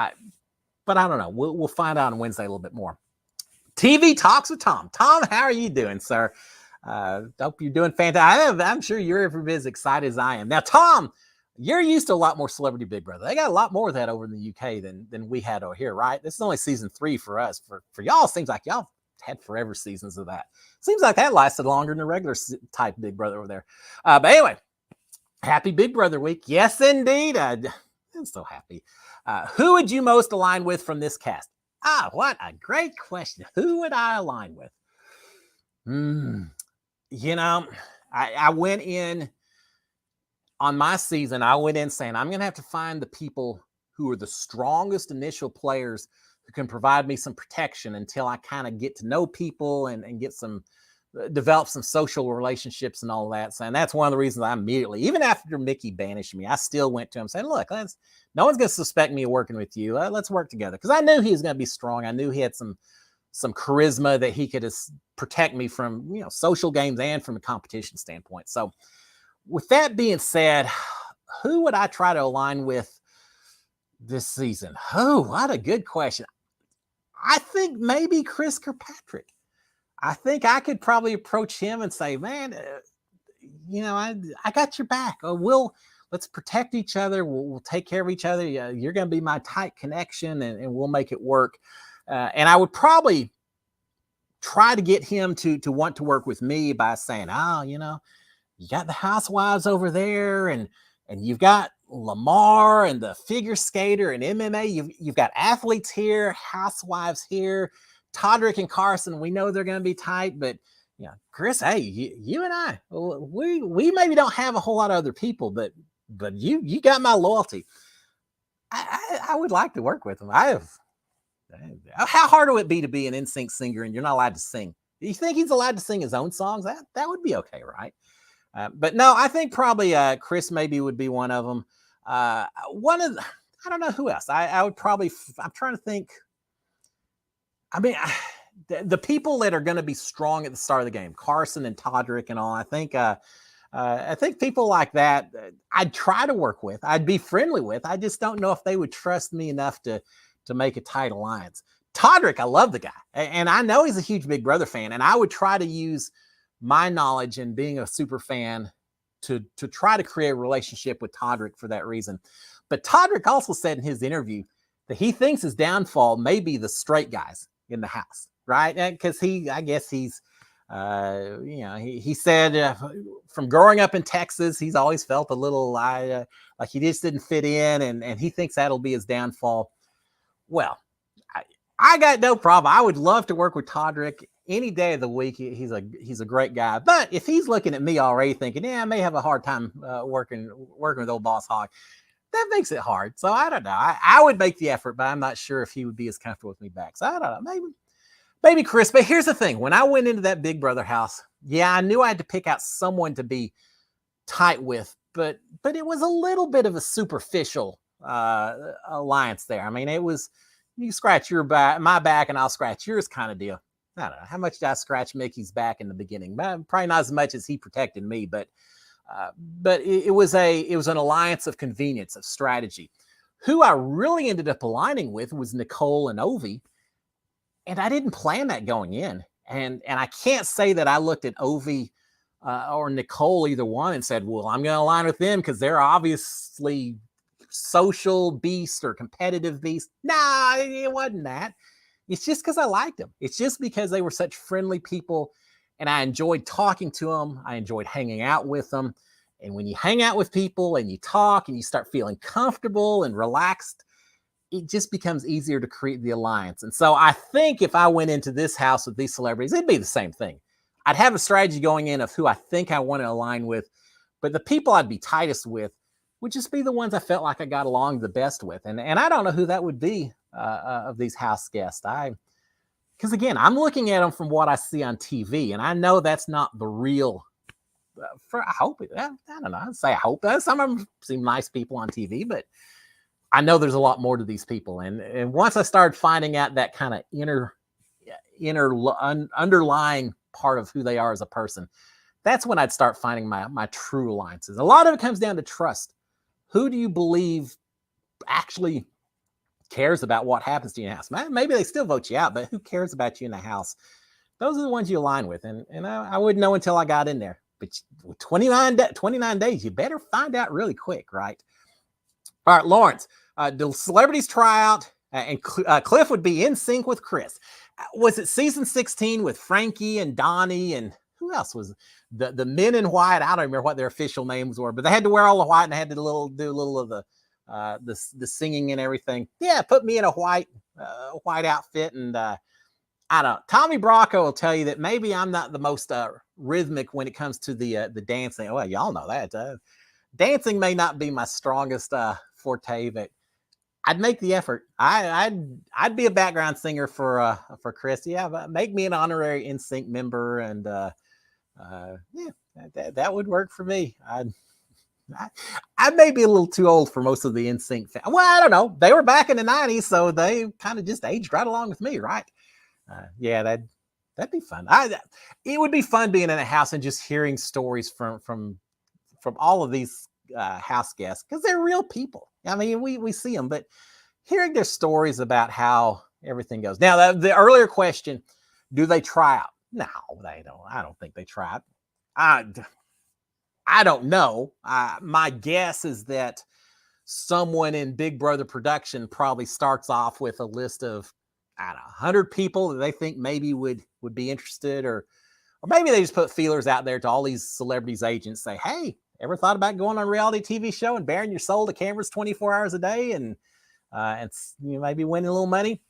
But I don't know. We'll find out on Wednesday a little bit more. TV Talks with Tom. Tom, how are you doing, sir? Hope you're doing fantastic. I'm sure you're every bit as excited as I am. Now, Tom, you're used to a lot more Celebrity Big Brother. They got a lot more of that over in the UK than we had over here, right? This is only season 3 for us. For y'all, it seems like y'all had forever seasons of that. Seems like that lasted longer than the regular type Big Brother over there. But anyway, happy Big Brother week. Yes, indeed. I'm so happy. Who would you most align with from this cast? What a great question. Who would I align with? I went in on my season. I went in saying I'm going to have to find the people who are the strongest initial players who can provide me some protection until I kind of get to know people and get develop some social relationships and all that. So, and that's one of the reasons I immediately, even after Mickey banished me, I still went to him saying, look, no one's going to suspect me of working with you. Let's work together. Because I knew he was going to be strong. I knew he had some charisma that he could protect me from, social games and from a competition standpoint. So with that being said, who would I try to align with this season? Oh, what a good question. I think maybe Chris Kirkpatrick. I think I could probably approach him and say, man, I got your back. Let's protect each other. We'll take care of each other. You're going to be my tight connection and we'll make it work. And I would probably try to get him to want to work with me by saying, you got the housewives over there and you've got Lamar and the figure skater and MMA. You've got athletes here, housewives here, Todrick and Carson. We know they're going to be tight, but Chris, hey, you and I, we maybe don't have a whole lot of other people, but you got my loyalty. I would like to work with him. How hard would it be to be an NSYNC singer and you're not allowed to sing? Do you think he's allowed to sing his own songs? That would be okay, right? But no, I think probably Chris maybe would be one of them. I don't know who else. I would probably, I'm trying to think. I mean, the people that are going to be strong at the start of the game, Carson and Todrick and all, I think people like that, I'd try to work with. I'd be friendly with. I just don't know if they would trust me enough to make a tight alliance. Todrick, I love the guy. And I know he's a huge Big Brother fan. And I would try to use my knowledge and being a super fan to try to create a relationship with Todrick for that reason. But Todrick also said in his interview that he thinks his downfall may be the straight guys in the house, right? Because he said from growing up in Texas, he's always felt a little like he just didn't fit in, and he thinks that'll be his downfall. Well, I got no problem. I would love to work with Todrick any day of the week. He's a great guy. But if he's looking at me already thinking, yeah, I may have a hard time working with old Boss Hog, that makes it hard. So I don't know. I would make the effort, but I'm not sure if he would be as comfortable with me back. So I don't know. Maybe Chris. But here's the thing. When I went into that Big Brother house, yeah, I knew I had to pick out someone to be tight with, but it was a little bit of a superficial alliance there. I mean, it was, you scratch my back and I'll scratch yours kind of deal. I don't know how much did I scratch Mickey's back in the beginning. Probably not as much as he protected me, but it was an alliance of convenience, of strategy. Who I really ended up aligning with was Nicole and Ovi, and I didn't plan that going in. And I can't say that I looked at Ovi or Nicole, either one, and said, well, I'm going to align with them because they're obviously social beast or competitive beast. Nah, it wasn't that. It's just because I liked them. It's just because they were such friendly people and I enjoyed talking to them. I enjoyed hanging out with them. And when you hang out with people and you talk and you start feeling comfortable and relaxed, it just becomes easier to create the alliance. And so I think if I went into this house with these celebrities, it'd be the same thing. I'd have a strategy going in of who I think I want to align with, but the people I'd be tightest with would just be the ones I felt like I got along the best with. And I don't know who that would be of these house guests. Because again, I'm looking at them from what I see on TV, and I know that's not the real. I hope it. I don't know. I'd say I hope that some of them seem nice people on TV, but I know there's a lot more to these people. And once I started finding out that kind of underlying part of who they are as a person, that's when I'd start finding my true alliances. A lot of it comes down to trust. Who do you believe actually cares about what happens to you in the house? Maybe they still vote you out, but who cares about you in the house? Those are the ones you align with. And I wouldn't know until I got in there. But with 29 days, you better find out really quick, right? All right, Lawrence, the celebrities try out, and Cliff would be in sync with Chris. Was it season 16 with Frankie and Donnie and who else was the men in white? I don't remember what their official names were, but they had to wear all the white and they had to do a little of the singing and everything. Yeah, put me in a white outfit, and I don't know. Tommy Bracco will tell you that maybe I'm not the most rhythmic when it comes to the dancing. Well, y'all know that dancing may not be my strongest forte, but I'd make the effort. I'd be a background singer for Chris. Yeah, but make me an honorary NSYNC member, and yeah, that would work for me. I may be a little too old for most of the NSYNC fans. Well, I don't know. They were back in the 90s, so they kind of just aged right along with me, right? Yeah, that'd be fun. It would be fun being in a house and just hearing stories from all of these house guests, because they're real people. I mean, we see them, but hearing their stories about how everything goes. Now, the earlier question, do they try out? No, they don't. I don't think they try out. I don't know. My guess is that someone in Big Brother production probably starts off with a list of, I don't know, 100 people that they think maybe would be interested, or maybe they just put feelers out there to all these celebrities' agents, say, hey, ever thought about going on a reality TV show and bearing your soul to cameras 24 hours a day and maybe winning a little money?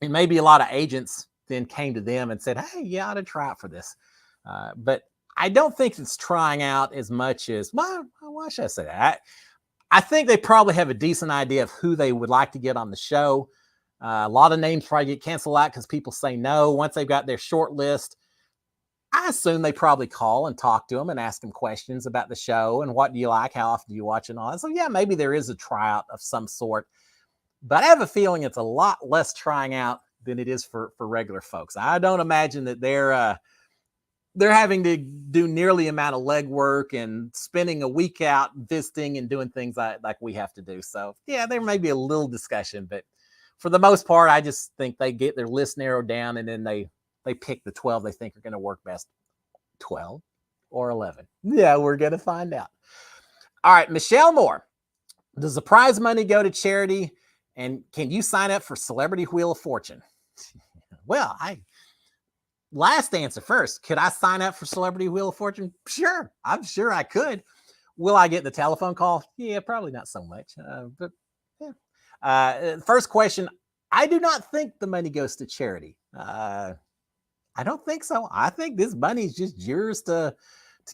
And maybe a lot of agents then came to them and said, hey, you ought to try out for this. But I don't think it's trying out as much as, well, why should I say that? I think they probably have a decent idea of who they would like to get on the show. A lot of names probably get canceled out because people say no. Once they've got their short list, I assume they probably call and talk to them and ask them questions about the show and what do you like, how often do you watch, and all that. So yeah, maybe there is a tryout of some sort, but I have a feeling it's a lot less trying out than it is for regular folks. I don't imagine that they're having to do nearly the amount of legwork and spending a week out visiting and doing things like we have to do. So yeah, there may be a little discussion, but for the most part, I just think they get their list narrowed down and then they pick the 12 they think are going to work best. 12 or 11. Yeah, we're going to find out. All right, Michelle Moore. Does the prize money go to charity? And can you sign up for Celebrity Wheel of Fortune? Well, last answer first. Could I sign up for Celebrity Wheel of Fortune? Sure. I'm sure I could. Will I get the telephone call? Yeah, probably not so much. But yeah. First question. I do not think the money goes to charity. I don't think so. I think this money is just yours to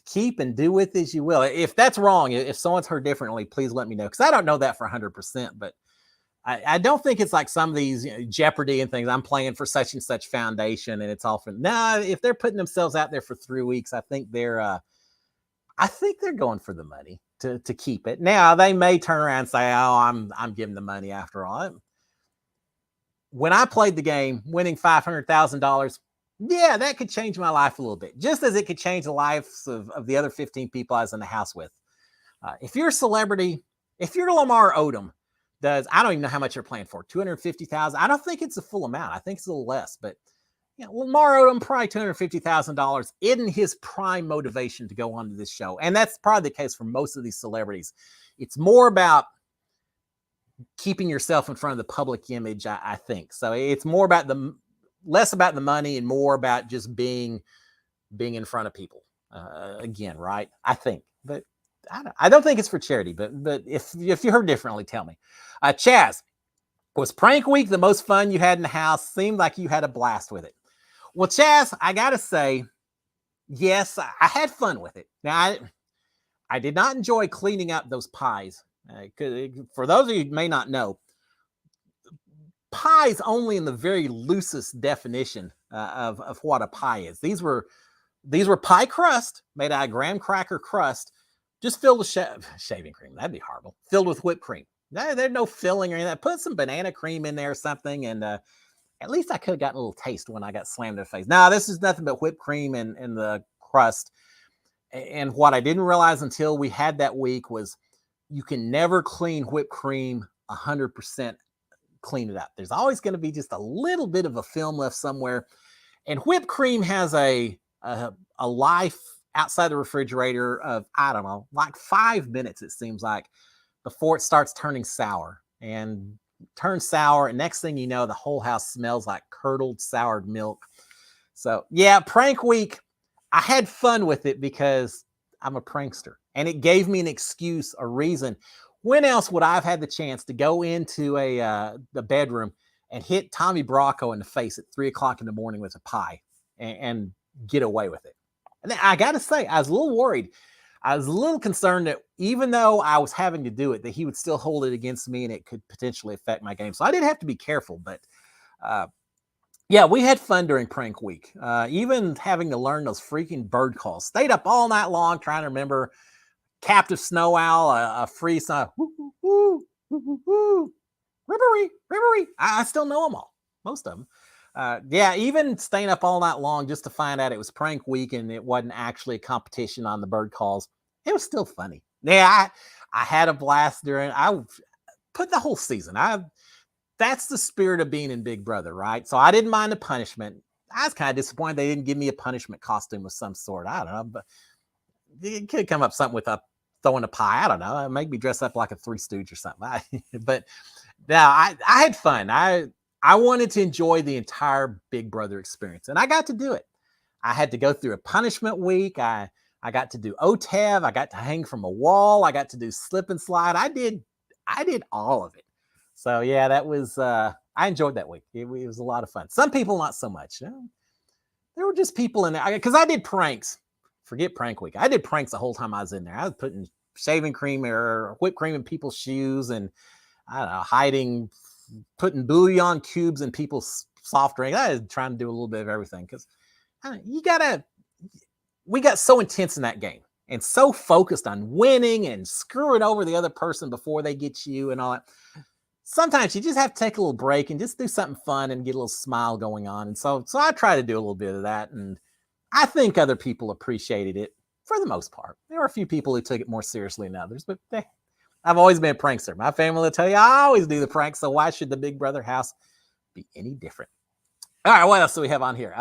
keep and do with as you will. If that's wrong, if someone's heard differently, please let me know, because I don't know that for 100%. But I don't think it's like some of these Jeopardy and things. I'm playing for such and such foundation, and it's all for no. If they're putting themselves out there for 3 weeks, I think they're going for the money to keep it. Now they may turn around and say, "Oh, I'm giving the money after all." When I played the game, winning $500,000, yeah, that could change my life a little bit, just as it could change the lives of the other 15 people I was in the house with. If you're a celebrity, if you're Lamar Odom, I don't even know how much you're playing for, 250,000. I don't think it's a full amount. I think it's a little less, but Lamar Odom, probably $250,000 isn't his prime motivation to go on to this show. And that's probably the case for most of these celebrities. It's more about keeping yourself in front of the public image, I think. So it's more about less about the money and more about just being in front of people. Again, right? I think, but I don't think it's for charity. But if you heard differently, tell me. Chaz, was prank week the most fun you had in the house? Seemed like you had a blast with it. Well, Chaz, I gotta say, yes, I had fun with it. Now, I did not enjoy cleaning up those pies. For those of you who may not know, pies only in the very loosest definition of what a pie is. These were pie crust made out of graham cracker crust, just filled with shaving cream. That'd be horrible. Filled with whipped cream. There's no filling or anything. Put some banana cream in there or something, and at least I could have gotten a little taste when I got slammed in the face. Now, this is nothing but whipped cream and the crust. And what I didn't realize until we had that week was you can never clean whipped cream 100%, clean it up. There's always going to be just a little bit of a film left somewhere. And whipped cream has a life outside the refrigerator of, I don't know, like 5 minutes, it seems like, before it starts turning sour. And turns sour, and next thing you know, the whole house smells like curdled soured milk. So yeah, prank week, I had fun with it because I'm a prankster, and it gave me an excuse, a reason. When else would I have had the chance to go into the bedroom and hit Tommy Bracco in the face at 3:00 in the morning with a pie and get away with it? And I got to say, I was a little worried. I was a little concerned that even though I was having to do it, that he would still hold it against me and it could potentially affect my game. So I did have to be careful, but yeah, we had fun during prank week. Even having to learn those freaking bird calls. Stayed up all night long trying to remember captive snow owl, a free song, woo, woo, woo, woo, ribbery, ribbery. I still know them all, most of them. Yeah, even staying up all night long just to find out it was prank week and it wasn't actually a competition on the bird calls. It was still funny. Yeah, I had a blast during. I put the whole season. That's the spirit of being in Big Brother, right? So I didn't mind the punishment. I was kind of disappointed they didn't give me a punishment costume of some sort. I don't know, but it could come up something with throwing a pie. I don't know. Maybe dress up like a Three Stooge or something. But now I had fun. I wanted to enjoy the entire Big Brother experience, and I got to do it. I had to go through a punishment week. I got to do OTEV. I got to hang from a wall. I got to do slip and slide. I did all of it. So yeah, that was I enjoyed that week. It was a lot of fun. Some people not so much. There were just people in there because I did pranks. Forget prank week. I did pranks the whole time I was in there. I was putting shaving cream or whipped cream in people's shoes, and I don't know, putting bouillon cubes in people's soft drinks. I was trying to do a little bit of everything because we got so intense in that game and so focused on winning and screwing over the other person before they get you and all that. Sometimes you just have to take a little break and just do something fun and get a little smile going on. And so I try to do a little bit of that. And I think other people appreciated it for the most part. There were a few people who took it more seriously than others, but I've always been a prankster. My family will tell you I always do the pranks. So why should the Big Brother house be any different? All right, what else do we have on here?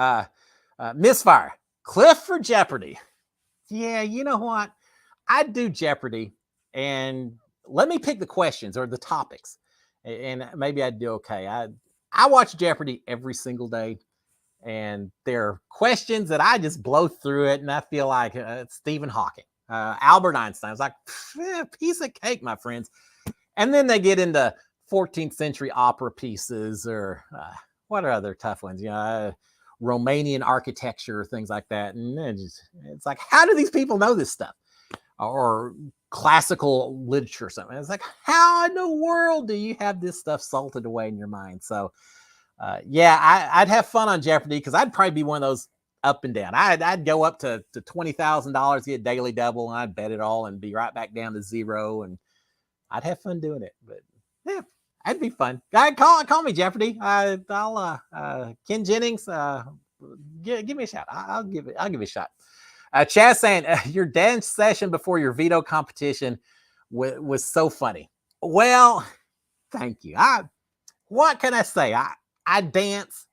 Misfire. Cliff for Jeopardy. Yeah, you know what? I'd do Jeopardy and let me pick the questions or the topics. And maybe I'd do okay. I watch Jeopardy every single day. And there are questions that I just blow through it. And I feel like Stephen Hawking, Albert Einstein. It's like, piece of cake, my friends. And then they get into 14th century opera pieces, or what are other tough ones? Romanian architecture, things like that. And it's like, how do these people know this stuff? Or classical literature or something. It's like, how in the world do you have this stuff salted away in your mind? So, I'd have fun on Jeopardy, because I'd probably be one of those up and down. I'd go up to $20,000, get daily double, and I'd bet it all and be right back down to zero. And I'd have fun doing it. But yeah, that'd be fun. Call me Jeopardy. I'll Ken Jennings. Give me a shot. I'll give it a shot. Chaz saying your dance session before your veto competition was so funny. Well, thank you. What can I say? I dance,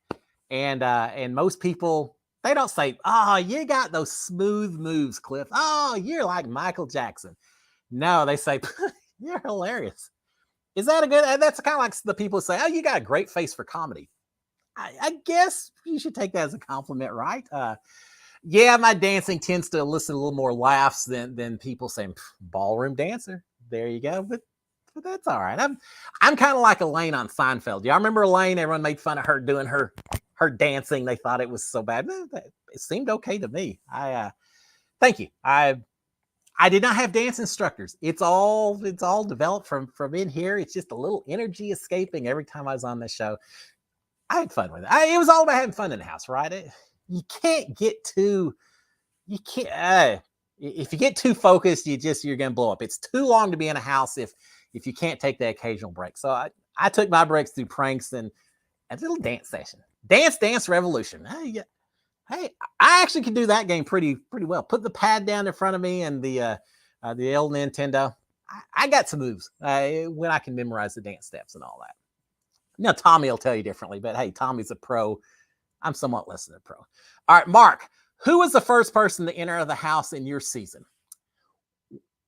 and most people, they don't say, "Oh, you got those smooth moves, Cliff. Oh, you're like Michael Jackson." No, they say, "You're hilarious." Is that a good? That's kind of like the people say, "Oh, you got a great face for comedy." I guess you should take that as a compliment, right? My dancing tends to elicit a little more laughs than people saying ballroom dancer. There you go, but that's all right. I'm kind of like Elaine on Seinfeld. Y'all remember Elaine? Everyone made fun of her doing her dancing. They thought it was so bad. It seemed okay to me. Thank you. I did not have dance instructors. It's all developed from in here. It's just a little energy escaping every time I was on the show. I had fun with it. It was all about having fun in the house, right? You can't get too. You can't. If you get too focused, you're going to blow up. It's too long to be in a house if you can't take the occasional break. So I took my breaks through pranks and a little dance session. Dance Revolution. Hey, I actually can do that game pretty well. Put the pad down in front of me and the old Nintendo. I got some moves when I can memorize the dance steps and all that. Now Tommy will tell you differently, but hey, Tommy's a pro. I'm somewhat less than a pro. All right, Mark, who was the first person to enter the house in your season?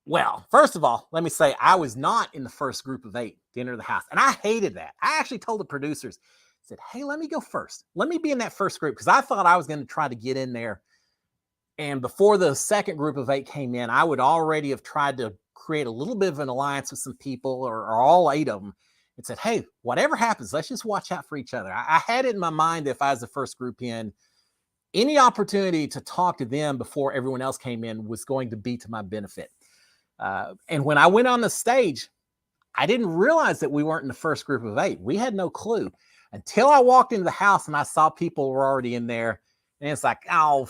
Well, first of all, let me say I was not in the first group of 8 to enter the house, and I hated that. I actually told the producers, said, "Hey, let me go first. Let me be in that first group," because I thought I was going to try to get in there. And before the second group of 8 came in, I would already have tried to create a little bit of an alliance with some people, or all 8 of them, and said, "Hey, whatever happens, let's just watch out for each other." I had it in my mind that if I was the first group in, any opportunity to talk to them before everyone else came in was going to be to my benefit. And when I went on the stage, I didn't realize that we weren't in the first group of 8. We had no clue until I walked into the house and I saw people were already in there. And it's like, oh,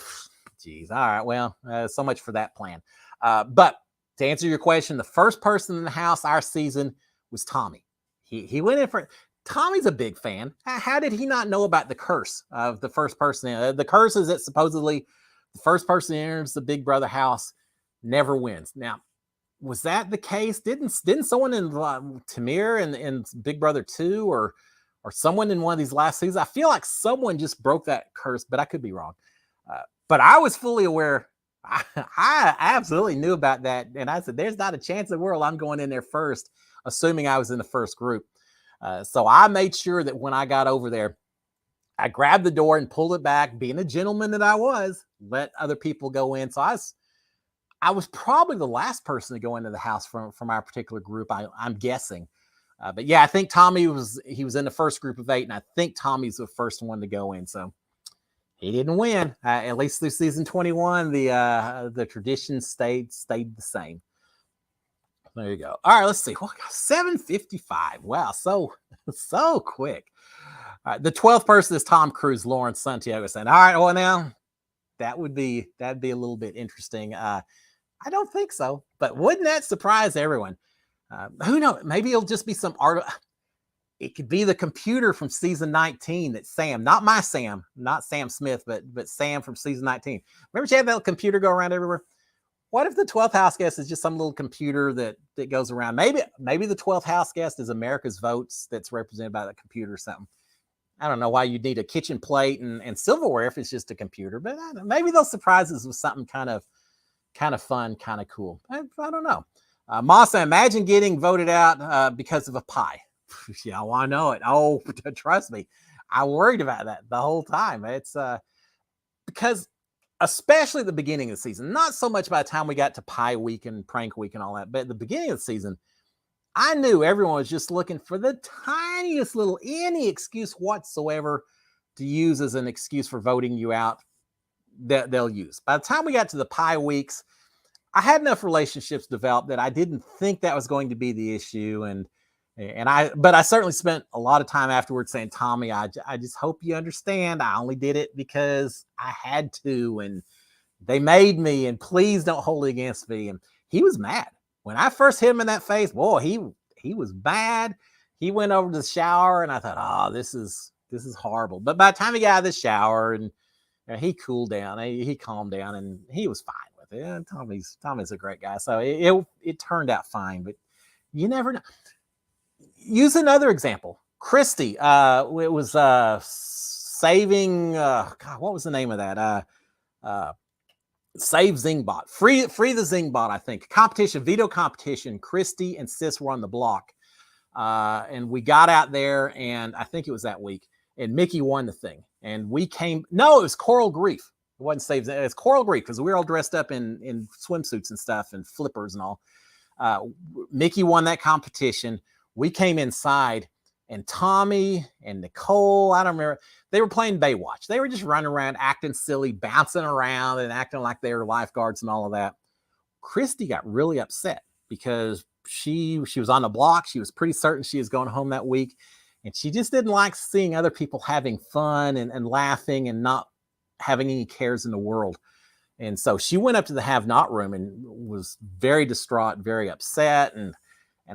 geez. All right, well, so much for that plan. But to answer your question, the first person in the house our season was Tommy. He went in for. Tommy's a big fan. How did he not know about the curse of the first person? The curse is that supposedly the first person who enters the Big Brother house never wins. Now, was that the case? Didn't someone in Tamir in Big Brother 2 or someone in one of these last seasons? I feel like someone just broke that curse, but I could be wrong. But I was fully aware. I absolutely knew about that. And I said, there's not a chance in the world I'm going in there first, assuming I was in the first group. So I made sure that when I got over there, I grabbed the door and pulled it back, being a gentleman that I was, let other people go in. So I was probably the last person to go into the house from our particular group, I'm guessing. But yeah, I think Tommy was in the first group of 8, and I think Tommy's the first one to go in. So he didn't win. At least through season 21, the tradition stayed the same. There you go. All right, let's see. 7:55. Wow, so quick. The 12th person is Tom Cruise, Lawrence Santiago saying, all right, well, now that'd be a little bit interesting. I don't think so, but wouldn't that surprise everyone? Who knows? Maybe it'll just be some art. It could be the computer from season 19 that Sam, not my Sam, not Sam Smith, but Sam from season 19. Remember she had that computer go around everywhere? What if the 12th house guest is just some little computer that goes around? Maybe the 12th house guest is America's votes that's represented by the computer or something. I don't know why you'd need a kitchen plate and silverware if it's just a computer, but maybe they'll surprise us with something kind of fun, kind of cool. I don't know. Masa, imagine getting voted out because of a pie. Yeah, well, I know it. Oh, trust me. I worried about that the whole time. It's because especially at the beginning of the season, not so much by the time we got to pie week and prank week and all that, but at the beginning of the season, I knew everyone was just looking for the tiniest little, any excuse whatsoever to use as an excuse for voting you out that they'll use. By the time we got to the pie weeks, I had enough relationships developed that I didn't think that was going to be the issue. But I certainly spent a lot of time afterwards saying, Tommy, I just hope you understand. I only did it because I had to, and they made me, and please don't hold it against me. And he was mad. When I first hit him in that face, boy, he was bad. He went over to the shower, and I thought, oh, this is horrible. But by the time he got out of the shower and he cooled down, he calmed down, and he was fine with it. And Tommy's a great guy, so it turned out fine. But you never know. Use another example. Christy, it was saving. God, what was the name of that? Save Zingbot, free the Zingbot. I think competition, veto competition. Christy and Sis were on the block, and we got out there, and I think it was that week, and Mickey won the thing, and we came. No, it was Coral Reef. It wasn't Save. It's Coral Reef because we were all dressed up in swimsuits and stuff and flippers and all. Mickey won that competition. We came inside, and Tommy and Nicole, I don't remember, they were playing Baywatch. They were just running around, acting silly, bouncing around and acting like they were lifeguards and all of that. Christy got really upset because she was on the block. She was pretty certain she was going home that week, and she just didn't like seeing other people having fun and laughing and not having any cares in the world. And so she went up to the have not room and was very distraught, very upset. And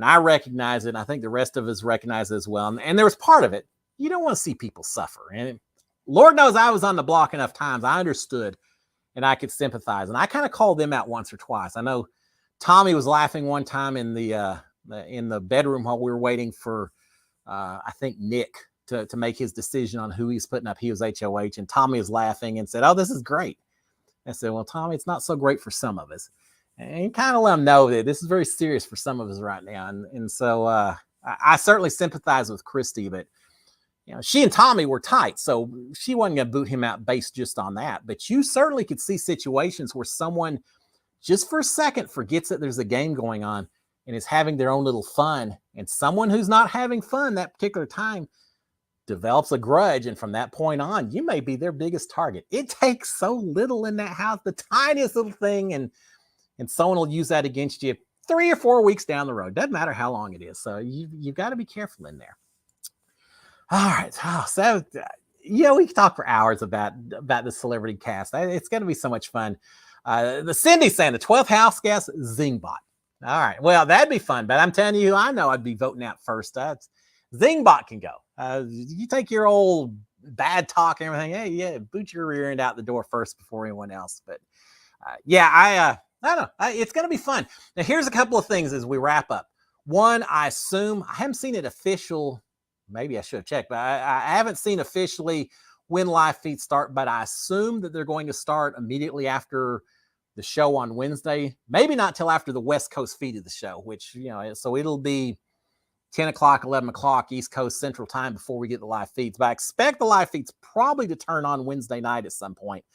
I recognize it. And I think the rest of us recognize it as well. And there was part of it. You don't want to see people suffer. And Lord knows I was on the block enough times. I understood and I could sympathize. And I kind of called them out once or twice. I know Tommy was laughing one time in the bedroom while we were waiting for, I think, Nick to make his decision on who he's putting up. He was HOH. And Tommy was laughing and said, "Oh, this is great." I said, "Well, Tommy, it's not so great for some of us." And kind of let them know that this is very serious for some of us right now. And so I certainly sympathize with Christy, but she and Tommy were tight, so she wasn't going to boot him out based just on that. But you certainly could see situations where someone just for a second forgets that there's a game going on and is having their own little fun. And someone who's not having fun that particular time develops a grudge. And from that point on, you may be their biggest target. It takes so little in that house, the tiniest little thing, and someone will use that against you 3 or 4 weeks down the road. Doesn't matter how long it is. So you've got to be careful in there. All right. So we could talk for hours about the celebrity cast. It's going to be so much fun. The Cindy's saying the 12th house guest, Zingbot. All right. Well, that'd be fun. But I'm telling you, I know I'd be voting out first. Zingbot can go. You take your old bad talk and everything. Hey, yeah, boot your rear end out the door first before anyone else. But I don't know. It's going to be fun. Now, here's a couple of things as we wrap up. One, I assume, I haven't seen it official. Maybe I should have checked, but I haven't seen officially when live feeds start, but I assume that they're going to start immediately after the show on Wednesday. Maybe not till after the West Coast feed of the show, which, so it'll be 10 o'clock, 11 o'clock East Coast Central Time before we get the live feeds. But I expect the live feeds probably to turn on Wednesday night at some point.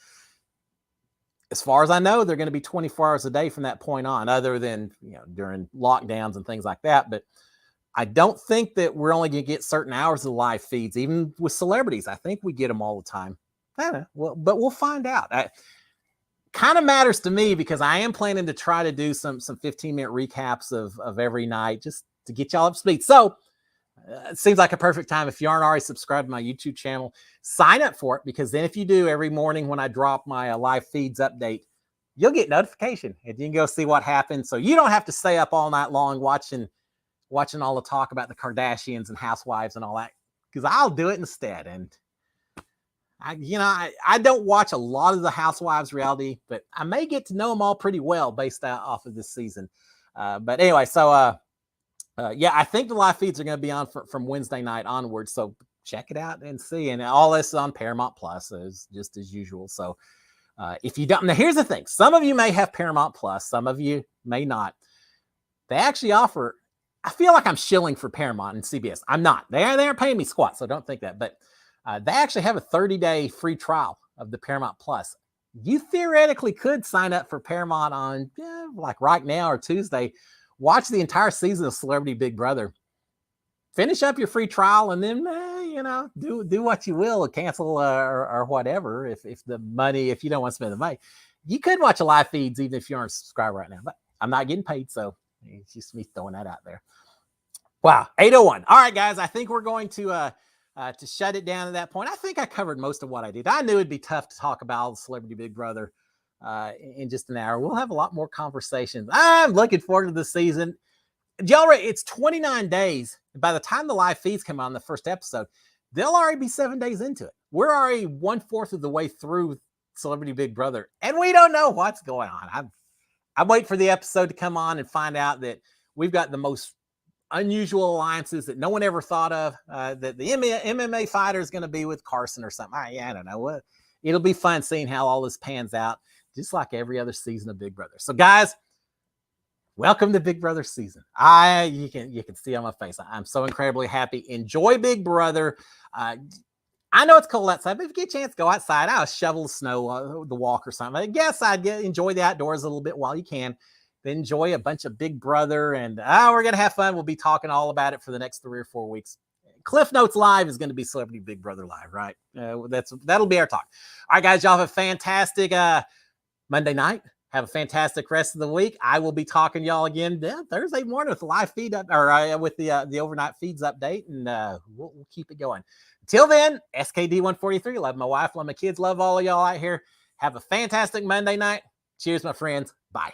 As far as I know, they're going to be 24 hours a day from that point on, other than during lockdowns and things like that. But I don't think that we're only going to get certain hours of live feeds, even with celebrities. I think we get them all the time. I don't know. Well, but we'll find out. Kind of matters to me because I am planning to try to do some 15-minute recaps of every night just to get y'all up to speed. So it seems like a perfect time. If you aren't already subscribed to my YouTube channel, sign up for it, because then if you do, every morning when I drop my live feeds update, you'll get notification and you can go see what happens. So you don't have to stay up all night long watching all the talk about the Kardashians and housewives and all that, because I'll do it instead. And I don't watch a lot of the housewives reality, but I may get to know them all pretty well based off of this season. But anyway, so I think the live feeds are going to be on from Wednesday night onward. So check it out and see. And all this is on Paramount Plus, just as usual. So if you don't, now here's the thing. Some of you may have Paramount Plus. Some of you may not. They actually offer, I feel like I'm shilling for Paramount and CBS. I'm not. They aren't paying me squat, so don't think that. But they actually have a 30-day free trial of the Paramount Plus. You theoretically could sign up for Paramount on like right now or Tuesday watch the entire season of Celebrity Big Brother. Finish up your free trial and then, do what you will, cancel or whatever. If the money, if you don't want to spend the money, you could watch a live feeds even if you aren't subscribed right now. But I'm not getting paid, so it's just me throwing that out there. Wow, 8:01. All right, guys, I think we're going to shut it down at that point. I think I covered most of what I did. I knew it'd be tough to talk about Celebrity Big Brother in just an hour. We'll have a lot more conversations. I'm looking forward to the season. Y'all, it's 29 days. By the time the live feeds come on the first episode, they'll already be 7 days into it. We're already 1/4 of the way through Celebrity Big Brother, and we don't know what's going on. I'm waiting for the episode to come on and find out that we've got the most unusual alliances that no one ever thought of. That the MMA fighter is going to be with Carson or something. I don't know what. It'll be fun seeing how all this pans out, just like every other season of Big Brother. So, guys, welcome to Big Brother season. You can see on my face, I'm so incredibly happy. Enjoy Big Brother. I know it's cold outside, but if you get a chance, go outside. I'll shovel the snow, the walk or something. I guess I'd enjoy the outdoors a little bit while you can. Then enjoy a bunch of Big Brother, and we're going to have fun. We'll be talking all about it for the next 3 or 4 weeks. Cliff Notes Live is going to be Celebrity Big Brother Live, right? That'll be our talk. All right, guys, y'all have a fantastic Monday night. Have a fantastic rest of the week. I will be talking to y'all again Thursday morning with the live feed up, or with the overnight feeds update, and we'll keep it going. Until then, SKD143. Love my wife, love my kids, love all of y'all out here. Have a fantastic Monday night. Cheers, my friends. Bye.